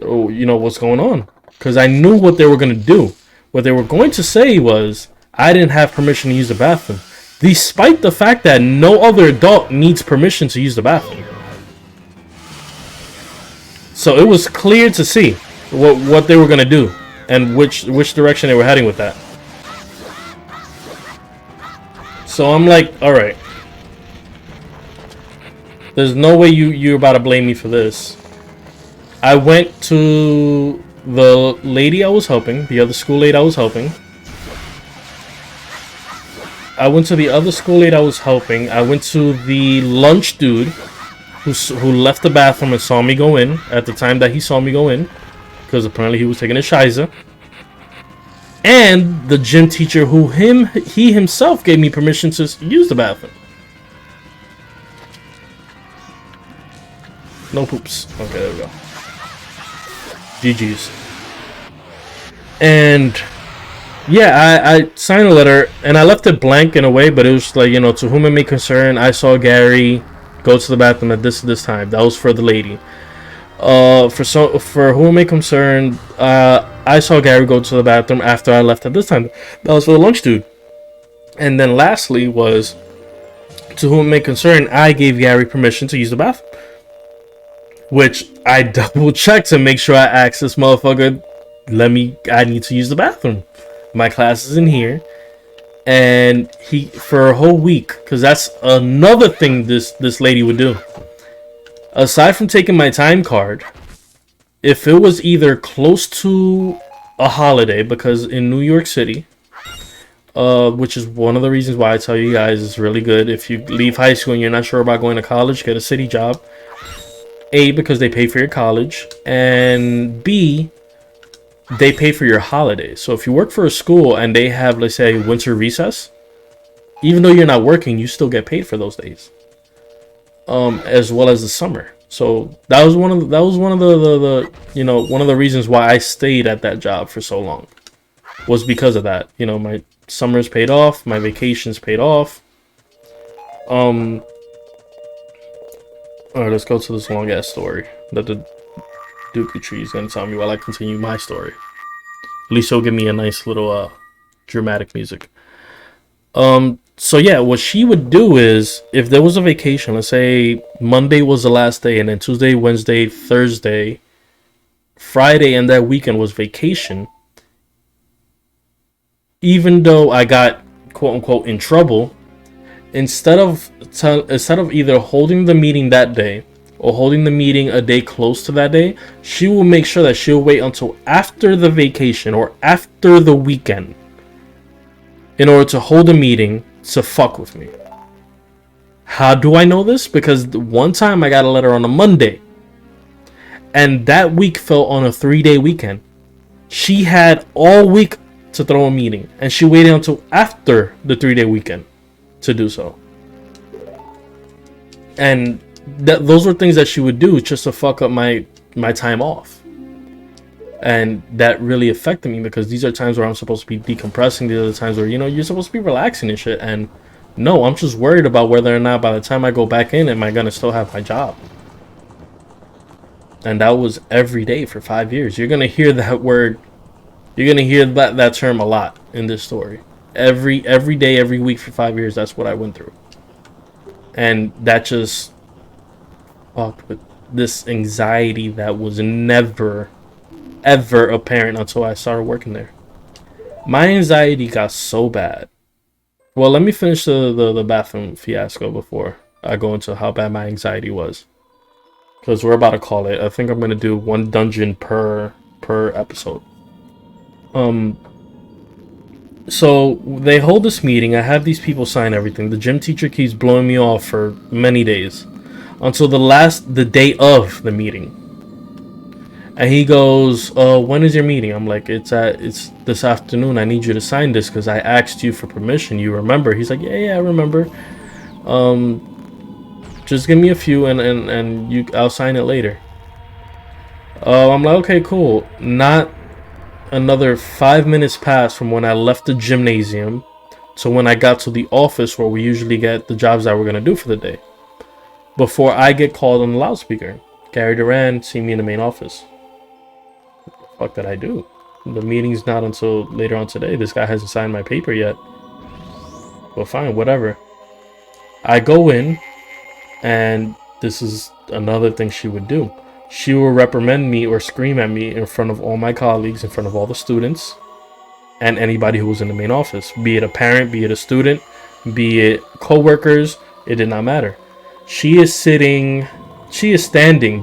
what's going on. Because I knew what they were going to do. What they were going to say was, I didn't have permission to use the bathroom. Despite the fact that no other adult needs permission to use the bathroom. So it was clear to see what they were going to do. And which direction they were heading with that. So I'm like, alright. There's no way you're about to blame me for this. I went to the lady I was helping, the other school lady I was helping. I went to the other school lady I was helping. I went to the lunch dude who left the bathroom and saw me go in at the time that he saw me go in. Because apparently he was taking a shiza. And the gym teacher who he himself gave me permission to use the bathroom. No poops. Okay, there we go. GG's. And yeah, I signed a letter and I left it blank in a way, but it was like, to whom it may concern, I saw Gary go to the bathroom at this time. That was for the lady. For whom it may concern, I saw Gary go to the bathroom after I left at this time. That was for the lunch dude. And then lastly was, to whom it may concern, I gave Gary permission to use the bathroom. Which I double checked to make sure I asked this motherfucker, I need to use the bathroom. My class is in here. And for a whole week, because that's another thing this lady would do. Aside from taking my time card, if it was either close to a holiday, because in New York City, which is one of the reasons why I tell you guys it's really good. If you leave high school and you're not sure about going to college, get a city job. A, because they pay for your college, and B, they pay for your holidays. So if you work for a school and they have, let's say, winter recess, even though you're not working, you still get paid for those days, as well as the summer. So that was one of the one of the reasons why I stayed at that job for so long, was because of that. My summers paid off, my vacations paid off. Alright, let's go to this long ass story that the Dookie Tree is gonna tell me while I continue my story. At least he'll give me a nice little dramatic music. So yeah, what she would do is, if there was a vacation, let's say Monday was the last day, and then Tuesday, Wednesday, Thursday, Friday, and that weekend was vacation. Even though I got quote unquote in trouble, instead of either holding the meeting that day or holding the meeting a day close to that day, she will make sure that she'll wait until after the vacation or after the weekend in order to hold a meeting to fuck with me. How do I know this? Because one time I got a letter on a Monday, and that week fell on a 3-day weekend. She had all week to throw a meeting, and she waited until after the 3-day weekend to do so. And those were things that she would do just to fuck up my time off. And that really affected me, because these are times where I'm supposed to be decompressing. These are the times where, you're supposed to be relaxing and shit. And no, I'm just worried about whether or not by the time I go back in, am I going to still have my job? And that was every day for 5 years. You're going to hear that word. You're going to hear that term a lot in this story. Every day, every week for 5 years, that's what I went through. And that just fucked with this anxiety that was never, ever apparent until I started working there. My anxiety got so bad. Well, let me finish the bathroom fiasco before I go into how bad my anxiety was. Because we're about to call it. I think I'm going to do 1 dungeon per episode. So they hold this meeting. I have these people sign everything. The gym teacher keeps blowing me off for many days, until the day of the meeting. And he goes, when is your meeting? I'm like, it's this afternoon. I need you to sign this because I asked you for permission. You remember? He's like, yeah, I remember. Just give me a few and I'll sign it later. I'm like, okay, cool. Not another 5 minutes passed from when I left the gymnasium to when I got to the office where we usually get the jobs that we're going to do for the day, before I get called on the loudspeaker. Gary Duran, see me in the main office. What the fuck did I do? The meeting's not until later on today. This guy hasn't signed my paper yet. Well, fine, whatever. I go in, and this is another thing she would do. She will reprimand me or scream at me in front of all my colleagues, in front of all the students, and anybody who was in the main office. Be it a parent, be it a student, be it co-workers, it did not matter. She is standing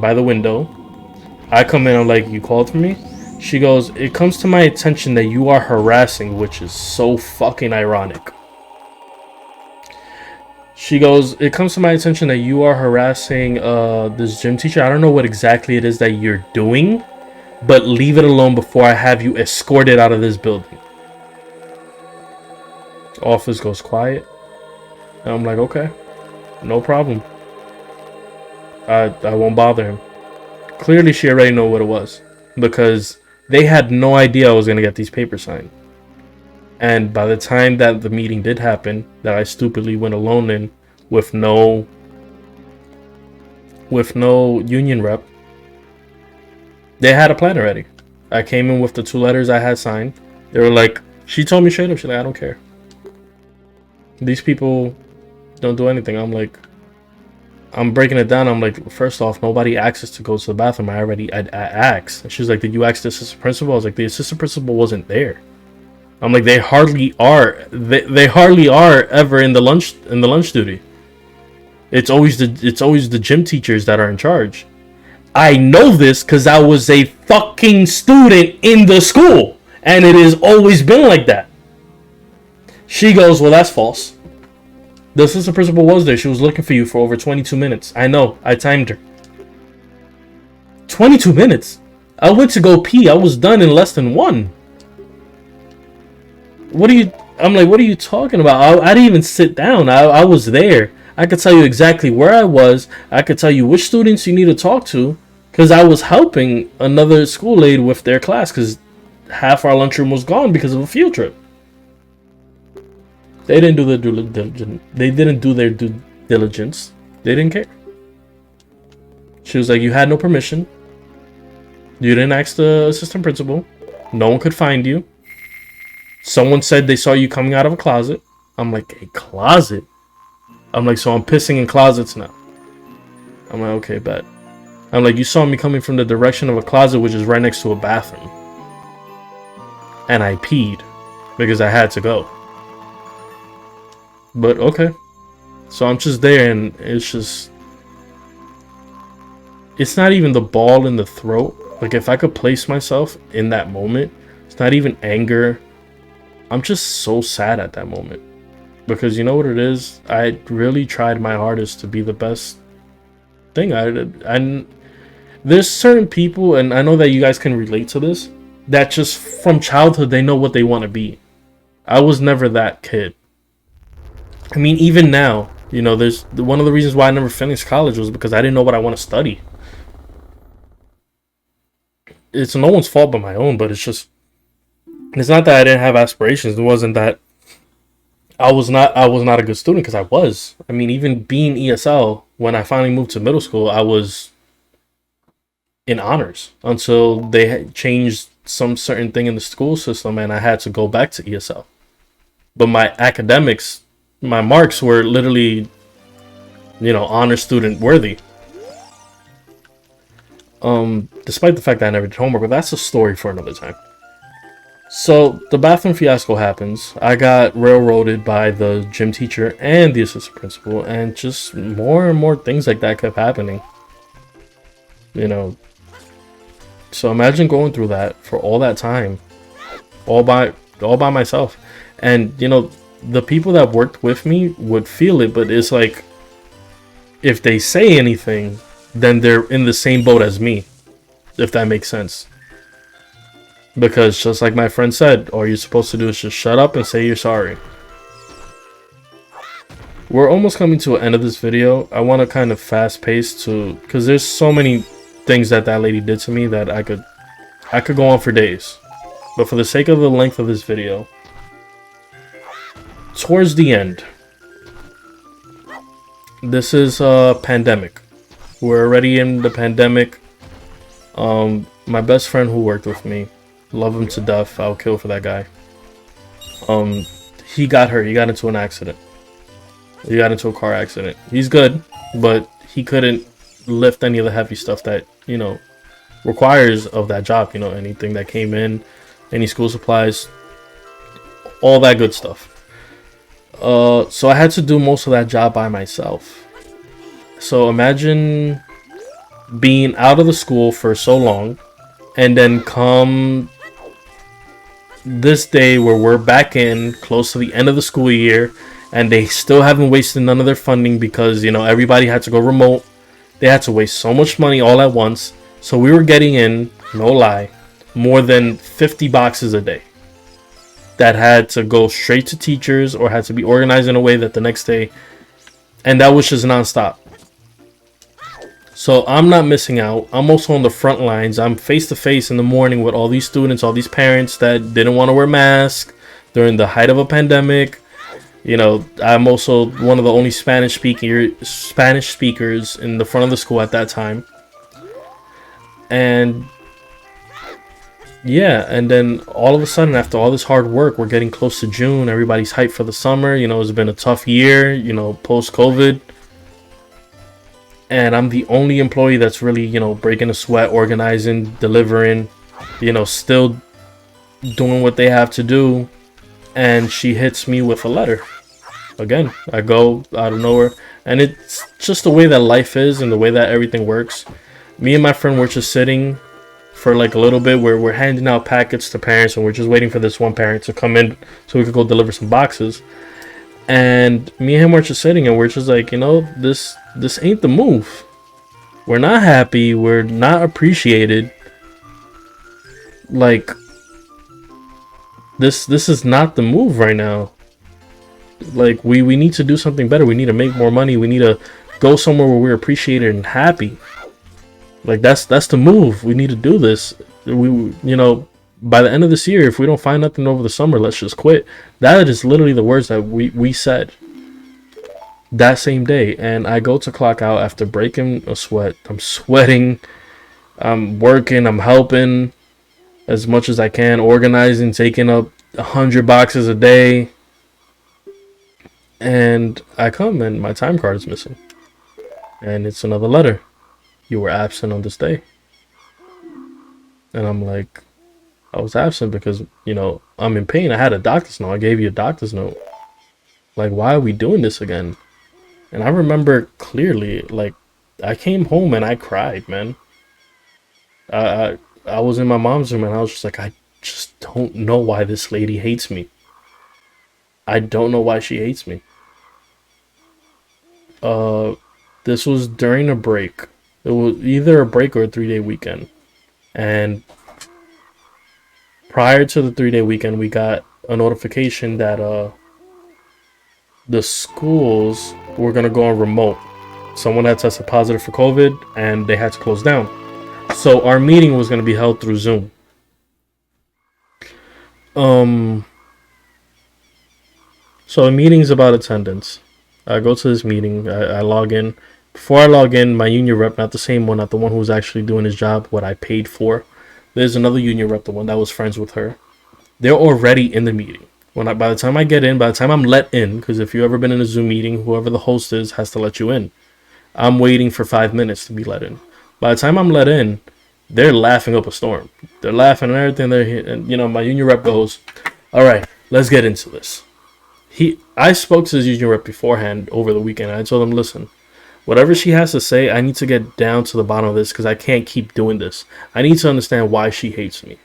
by the window. I come in, I'm like, you called for me? She goes, it comes to my attention that you are harassing, which is so fucking ironic. She goes, it comes to my attention that you are harassing this gym teacher. I don't know what exactly it is that you're doing, but leave it alone before I have you escorted out of this building. Office goes quiet. And I'm like, okay, no problem. I won't bother him. Clearly, she already knew what it was, because they had no idea I was going to get these papers signed. And by the time that the meeting did happen, that I stupidly went alone in with no union rep, they had a plan already. I came in with the 2 letters I had signed. They were like, she told me straight up, she's like, I don't care. These people don't do anything. I'm like, I'm breaking it down. I'm like, first off, nobody asked us to go to the bathroom. I asked. And she's like, did you ask the assistant principal? I was like, the assistant principal wasn't there. I'm like, they hardly are. They hardly are ever in the lunch duty. It's always the gym teachers that are in charge. I know this because I was a fucking student in the school, and it has always been like that. She goes, well, that's false. The assistant principal was there. She was looking for you for over 22 minutes. I know. I timed her. 22 minutes? I went to go pee. I was done in less than 1. I'm like, what are you talking about? I didn't even sit down. I was there. I could tell you exactly where I was. I could tell you which students you need to talk to, because I was helping another school aide with their class, because half our lunchroom was gone because of a field trip. They didn't do their due diligence. They didn't care. She was like, you had no permission. You didn't ask the assistant principal. No one could find you. Someone said they saw you coming out of a closet. I'm like, a closet? I'm like, so I'm pissing in closets now. I'm like, okay, bet. I'm like, you saw me coming from the direction of a closet, which is right next to a bathroom. And I peed because I had to go. But okay. So I'm just there, and it's not even the ball in the throat. Like, if I could place myself in that moment, it's not even anger. I'm just so sad at that moment, because you know what it is? I really tried my hardest to be the best thing. There's certain people, and I know that you guys can relate to this, that just from childhood, they know what they want to be. I was never that kid. I mean, even now, You know, there's one of the reasons why I never finished college was because I didn't know what I want to study. It's no one's fault but my own, but it's not that I didn't have aspirations. It wasn't that I was not a good student, because I was. I mean, even being ESL, when I finally moved to middle school, I was in honors until they had changed some certain thing in the school system and I had to go back to ESL. But my academics, my marks were literally, honor student worthy. Despite the fact that I never did homework, but that's a story for another time. So the bathroom fiasco happens. I got railroaded by the gym teacher and the assistant principal, and just more and more things like that kept happening. You know, so imagine going through that for all that time, all by myself, and the people that worked with me would feel it, but it's like if they say anything, then they're in the same boat as me, if that makes sense. Because just like my friend said, all you're supposed to do is just shut up and say you're sorry. We're almost coming to an end of this video. I want to kind of fast pace because there's so many things that lady did to me that I could go on for days. But for the sake of the length of this video, towards the end, this is a pandemic. We're already in the pandemic. My best friend who worked with me, love him to death. I'll kill for that guy. He got hurt. He got into an accident. He got into a car accident. He's good, but he couldn't lift any of the heavy stuff that, requires of that job. Anything that came in, any school supplies, all that good stuff. So I had to do most of that job by myself. So imagine being out of the school for so long, and then come this day where we're back in close to the end of the school year, and they still haven't wasted none of their funding because everybody had to go remote. They had to waste so much money all at once. So we were getting in, no lie, more than 50 boxes a day that had to go straight to teachers or had to be organized in a way that the next day, and that was just nonstop. So I'm not missing out. I'm also on the front lines. I'm face to face in the morning with all these students, all these parents that didn't want to wear masks during the height of a pandemic. I'm also one of the only Spanish speakers in the front of the school at that time. And yeah, and then all of a sudden, after all this hard work, we're getting close to June. Everybody's hyped for the summer. It's been a tough year, post-COVID. And I'm the only employee that's really, breaking a sweat, organizing, delivering, still doing what they have to do. And she hits me with a letter. Again, I go out of nowhere. And it's just the way that life is and the way that everything works. Me and my friend were just sitting for like a little bit where we're handing out packets to parents, and we're just waiting for this one parent to come in so we could go deliver some boxes. And me and him were just sitting, and we're just like, this ain't the move. We're not happy. We're not appreciated. Like, this is not the move right now. Like, we need to do something better. We need to make more money. We need to go somewhere where we're appreciated and happy. Like, that's the move. We need to do this. By the end of this year, if we don't find nothing over the summer, let's just quit. That is literally the words that we said that same day. And I go to clock out after breaking a sweat. I'm sweating. I'm working. I'm helping as much as I can, organizing, taking up 100 boxes a day. And I come and my time card is missing. And it's another letter. You were absent on this day. And I'm like, I was absent because, I'm in pain. I had a doctor's note. I gave you a doctor's note. Like, why are we doing this again? And I remember clearly, like, I came home and I cried, man. I was in my mom's room and I was just like, I just don't know why this lady hates me. I don't know why she hates me. This was during a break. It was either a break or a 3-day weekend. And prior to the 3-day weekend, we got a notification that the schools we're gonna go on remote. Someone had tested positive for COVID, and they had to close down. So our meeting was gonna be held through Zoom. So a meeting's about attendance. I go to this meeting. I log in. Before I log in, my union rep, not the same one, not the one who was actually doing his job, what I paid for. There's another union rep, the one that was friends with her. They're already in the meeting. By the time I get in, by the time I'm let in, because if you've ever been in a Zoom meeting, whoever the host is has to let you in. I'm waiting for 5 minutes to be let in. By the time I'm let in, they're laughing up a storm. They're laughing and everything. And my union rep goes, "All right, let's get into this." I spoke to his union rep beforehand over the weekend. I told him, "Listen, whatever she has to say, I need to get down to the bottom of this because I can't keep doing this. I need to understand why she hates me.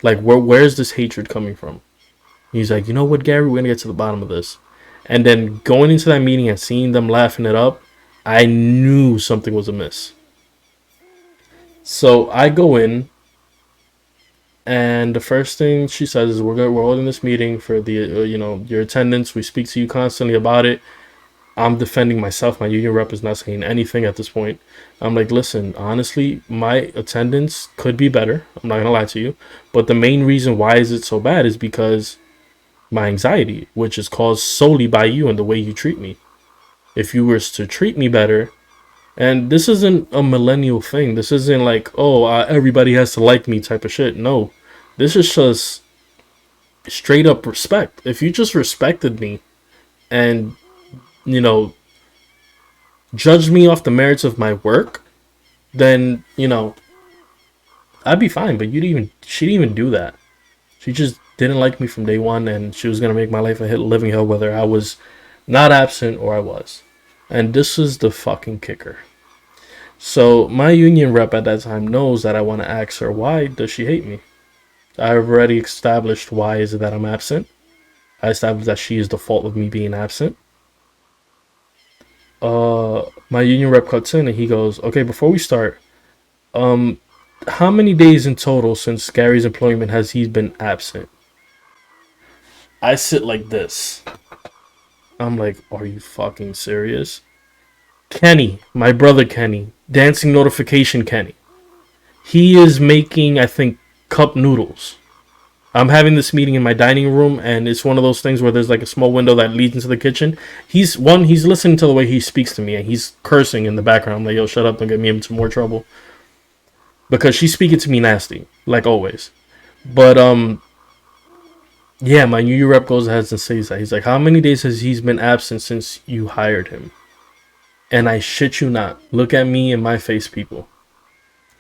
Like, where's this hatred coming from?" He's like, "You know what, Gary? We're gonna get to the bottom of this." And then going into that meeting and seeing them laughing it up, I knew something was amiss. So I go in, and the first thing she says is, "We're holding this meeting for the your attendance. We speak to you constantly about it." I'm defending myself. My union rep is not saying anything at this point. I'm like, "Listen, honestly, my attendance could be better. I'm not gonna lie to you, but the main reason why is it so bad is because my anxiety, which is caused solely by you and the way you treat me. If you were to treat me better." And this isn't a millennial thing. This isn't like, everybody has to like me type of shit. No, this is just straight up respect. If you just respected me and, judged me off the merits of my work, then, I'd be fine. But she didn't even do that. She just didn't like me from day one, and she was going to make my life a living hell whether I was not absent or I was. And this is the fucking kicker. So my union rep at that time knows that I want to ask her, why does she hate me? I've already established why is it that I'm absent. I established that she is the fault of me being absent. My union rep cuts in and he goes, "Okay, before we start, how many days in total since Gary's employment has he been absent?" I sit like this. I'm like, "Are you fucking serious?" Kenny, my brother Kenny, dancing notification Kenny. He is making, I think, cup noodles. I'm having this meeting in my dining room, and it's one of those things where there's like a small window that leads into the kitchen. He's listening to the way he speaks to me, and he's cursing in the background. I'm like, "Yo, shut up, don't get me into more trouble." Because she's speaking to me nasty, like always. But, yeah, my new rep goes ahead and says that. He's like, "How many days has he been absent since you hired him?" And I shit you not. Look at me in my face, people.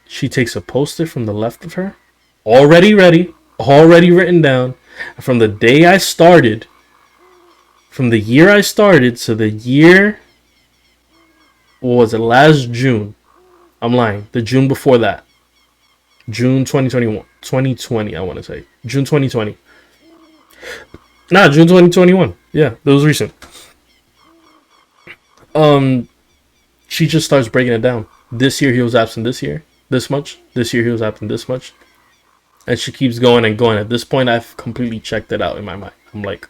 She takes a post-it from the left of her, already ready, already written down. From the day I started, from the year I started to the year, what was it, last June? I'm lying. The June before that. June 2021. 2020, I want to say. June 2020. Nah, June 2021. Yeah, that was recent. She just starts breaking it down. This year he was absent this much. This year he was absent this much. And she keeps going and going. At this point, I've completely checked it out in my mind. I'm like,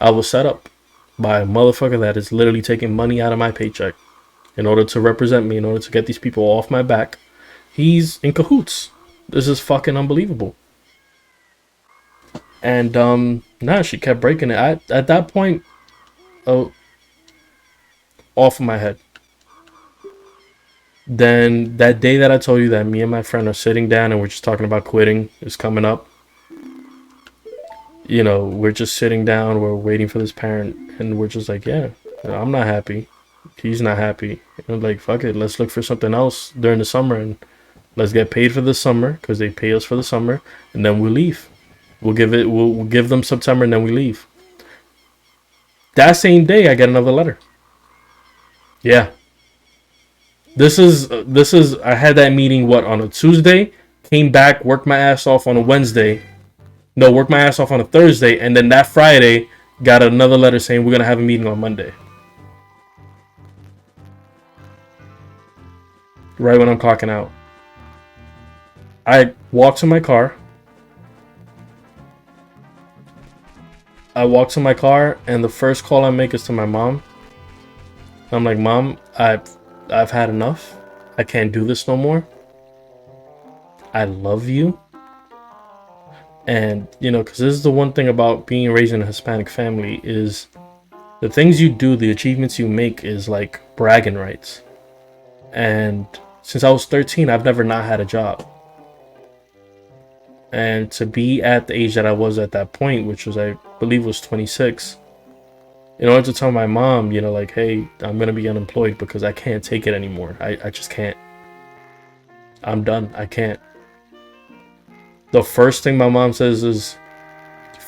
I was set up by a motherfucker that is literally taking money out of my paycheck in order to represent me, in order to get these people off my back. He's in cahoots. This is fucking unbelievable. And she kept breaking it. At that point, off of my head. Then that day that I told you that me and my friend are sitting down and we're just talking about quitting is coming up. We're just sitting down, we're waiting for this parent, and we're just like, yeah, I'm not happy. He's not happy. And I'm like, fuck it, let's look for something else during the summer and let's get paid for the summer because they pay us for the summer, and then we'll leave. We'll give them September and then we leave. That same day I get another letter. Yeah. This is I had that meeting on a Tuesday, came back, worked my ass off on a Wednesday. No, worked my ass off on a Thursday, and then that Friday got another letter saying we're gonna have a meeting on Monday. Right when I'm clocking out. I walk to my car. And the first call I make is to my mom. I'm like, Mom, I've had enough. I can't do this no more. I love you. And, you know, because this is the one thing about being raised in a Hispanic family is the things you do, the achievements you make is like bragging rights. And since I was 13, I've never not had a job. And to be at the age that I was at that point, which was, I believe, was 26, in order to tell my mom, you know, like, hey, I'm going to be unemployed because I can't take it anymore. I just can't. I'm done. I can't. The first thing my mom says is,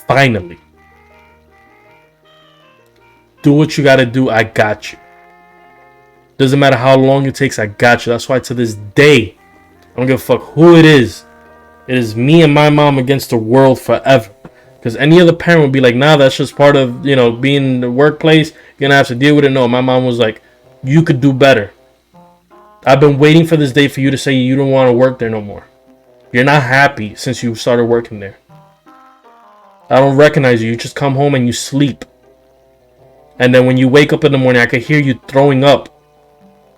finally. Do what you got to do. I got you. Doesn't matter how long it takes. I got you. That's why to this day, I don't give a fuck who it is. It is me and my mom against the world forever. Because any other parent would be like, nah, that's just part of, you know, being in the workplace. You're going to have to deal with it. No, my mom was like, you could do better. I've been waiting for this day for you to say you don't want to work there no more. You're not happy since you started working there. I don't recognize you. You just come home and you sleep. And then when you wake up in the morning, I can hear you throwing up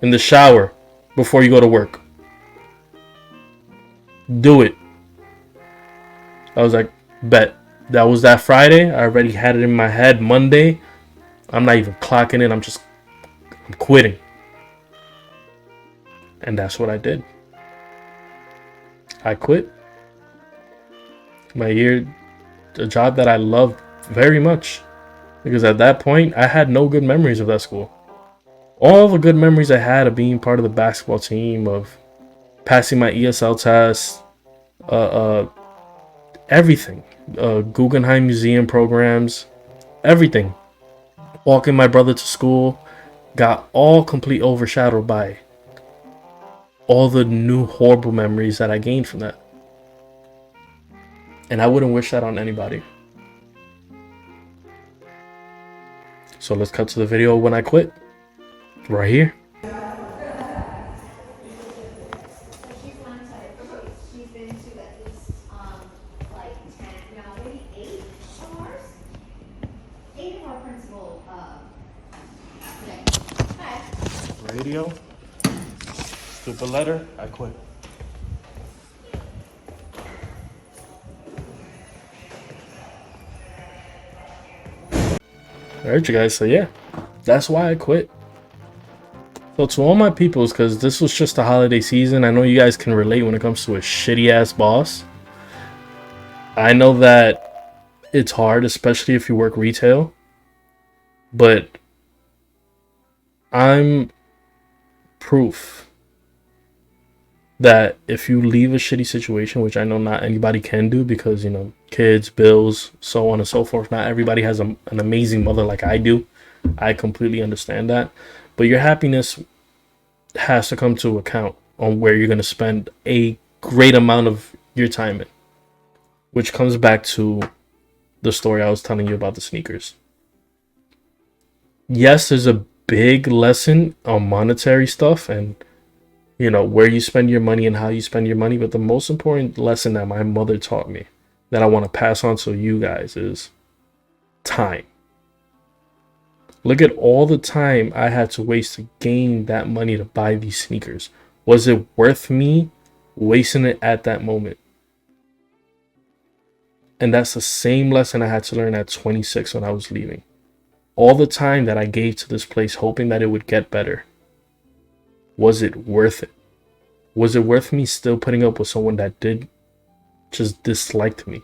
in the shower before you go to work. Do it. I was like, bet. That was that Friday. I already had it in my head. Monday, I'm not even clocking in. I'm quitting. And that's what I did. I quit. A job that I loved very much. Because at that point, I had no good memories of that school. All the good memories I had of being part of the basketball team, of passing my ESL test, everything. Guggenheim Museum programs, everything. Walking my brother to school got all complete overshadowed by all the new horrible memories that I gained from that. And I wouldn't wish that on anybody. So let's cut to the video when I quit. Right here. She's been to at least like 10, no, maybe 8 of ours. 8 of our principal things. Hi. Radio. Stupid letter. I quit. Alright, you guys. So yeah, that's why I quit. So to all my peoples, because this was just the holiday season, I know you guys can relate when it comes to a shitty ass boss. I know that it's hard, especially if you work retail. But I'm proof that if you leave a shitty situation, which I know not anybody can do because, you know, kids, bills, so on and so forth. Not everybody has an amazing mother like I do. I completely understand that. But your happiness has to come to account on where you're going to spend a great amount of your time in. Which comes back to the story I was telling you about the sneakers. Yes, there's a big lesson on monetary stuff and, you know, where you spend your money and how you spend your money. But the most important lesson that my mother taught me that I want to pass on to you guys is time. Look at all the time I had to waste to gain that money to buy these sneakers. Was it worth me wasting it at that moment? And that's the same lesson I had to learn at 26 when I was leaving. All the time that I gave to this place hoping that it would get better. Was it worth it? Was it worth me still putting up with someone that did just disliked me?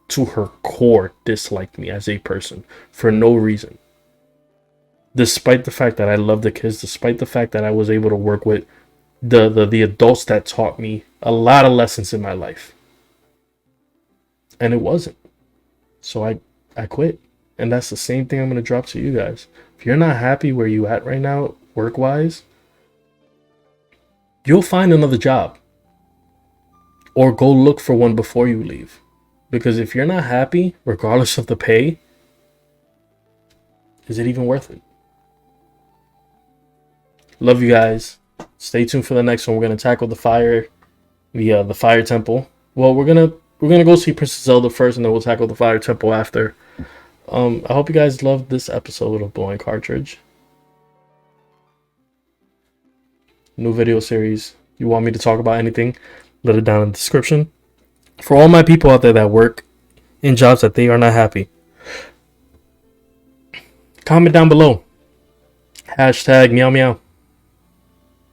To her core, disliked me as a person for no reason. Despite the fact that I love the kids, despite the fact that I was able to work with the adults that taught me a lot of lessons in my life. And it wasn't. So I quit. And that's the same thing I'm going to drop to you guys. If you're not happy where you at right now, work-wise, you'll find another job. Or go look for one before you leave. Because if you're not happy, regardless of the pay, is it even worth it? Love you guys. Stay tuned for the next one. We're gonna tackle the fire temple. Well, we're gonna go see Princess Zelda first, and then we'll tackle the fire temple after. I hope you guys loved this episode of Blowing Cartridge. new video series, you want me to talk about anything, let it down in the description. For all my people out there that work in jobs that they are not happy, comment down below. Hashtag meow meow.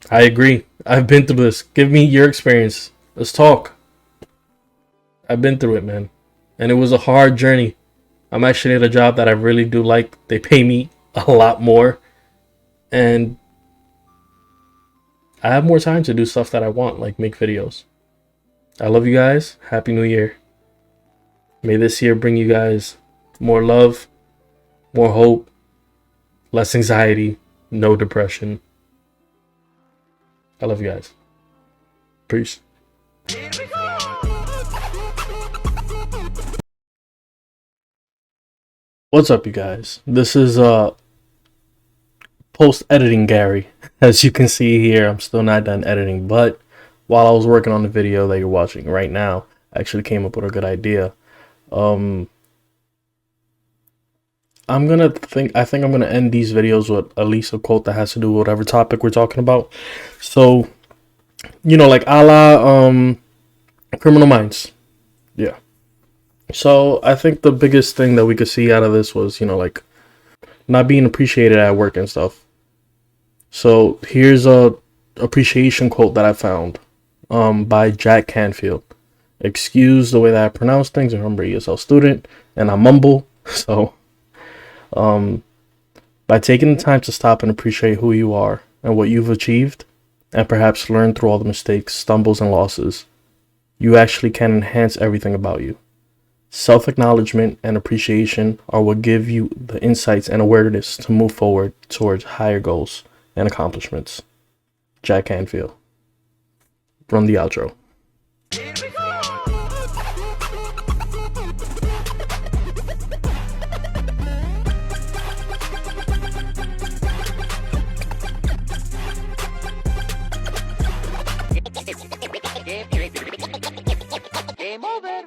I agree. I've been through this. Give me your experience. Let's talk. I've been through it, man. And it was a hard journey. I'm actually at a job that I really do like. They pay me a lot more. And I have more time to do stuff that I want, like make videos. I love you guys. Happy New Year. May this year bring you guys more love, more hope, less anxiety, no depression. I love you guys. Peace. What's up, you guys? This is post-editing Gary. As you can see here, I'm still not done editing, but while I was working on the video that you're watching right now, I actually came up with a good idea. I think I'm gonna end these videos with at least a quote that has to do with whatever topic we're talking about. So, you know, like a la Criminal Minds. Yeah. So I think the biggest thing that we could see out of this was, you know, like not being appreciated at work and stuff. So here's a appreciation quote that I found by Jack Canfield. Excuse the way that I pronounce things. Remember, ESL student, and I mumble. So by taking the time to stop and appreciate who you are and what you've achieved, and perhaps learn through all the mistakes, stumbles, and losses, you actually can enhance everything about you. Self-acknowledgement and appreciation are what give you the insights and awareness to move forward towards higher goals and accomplishments. Jack Canfield. Run the outro. Game over.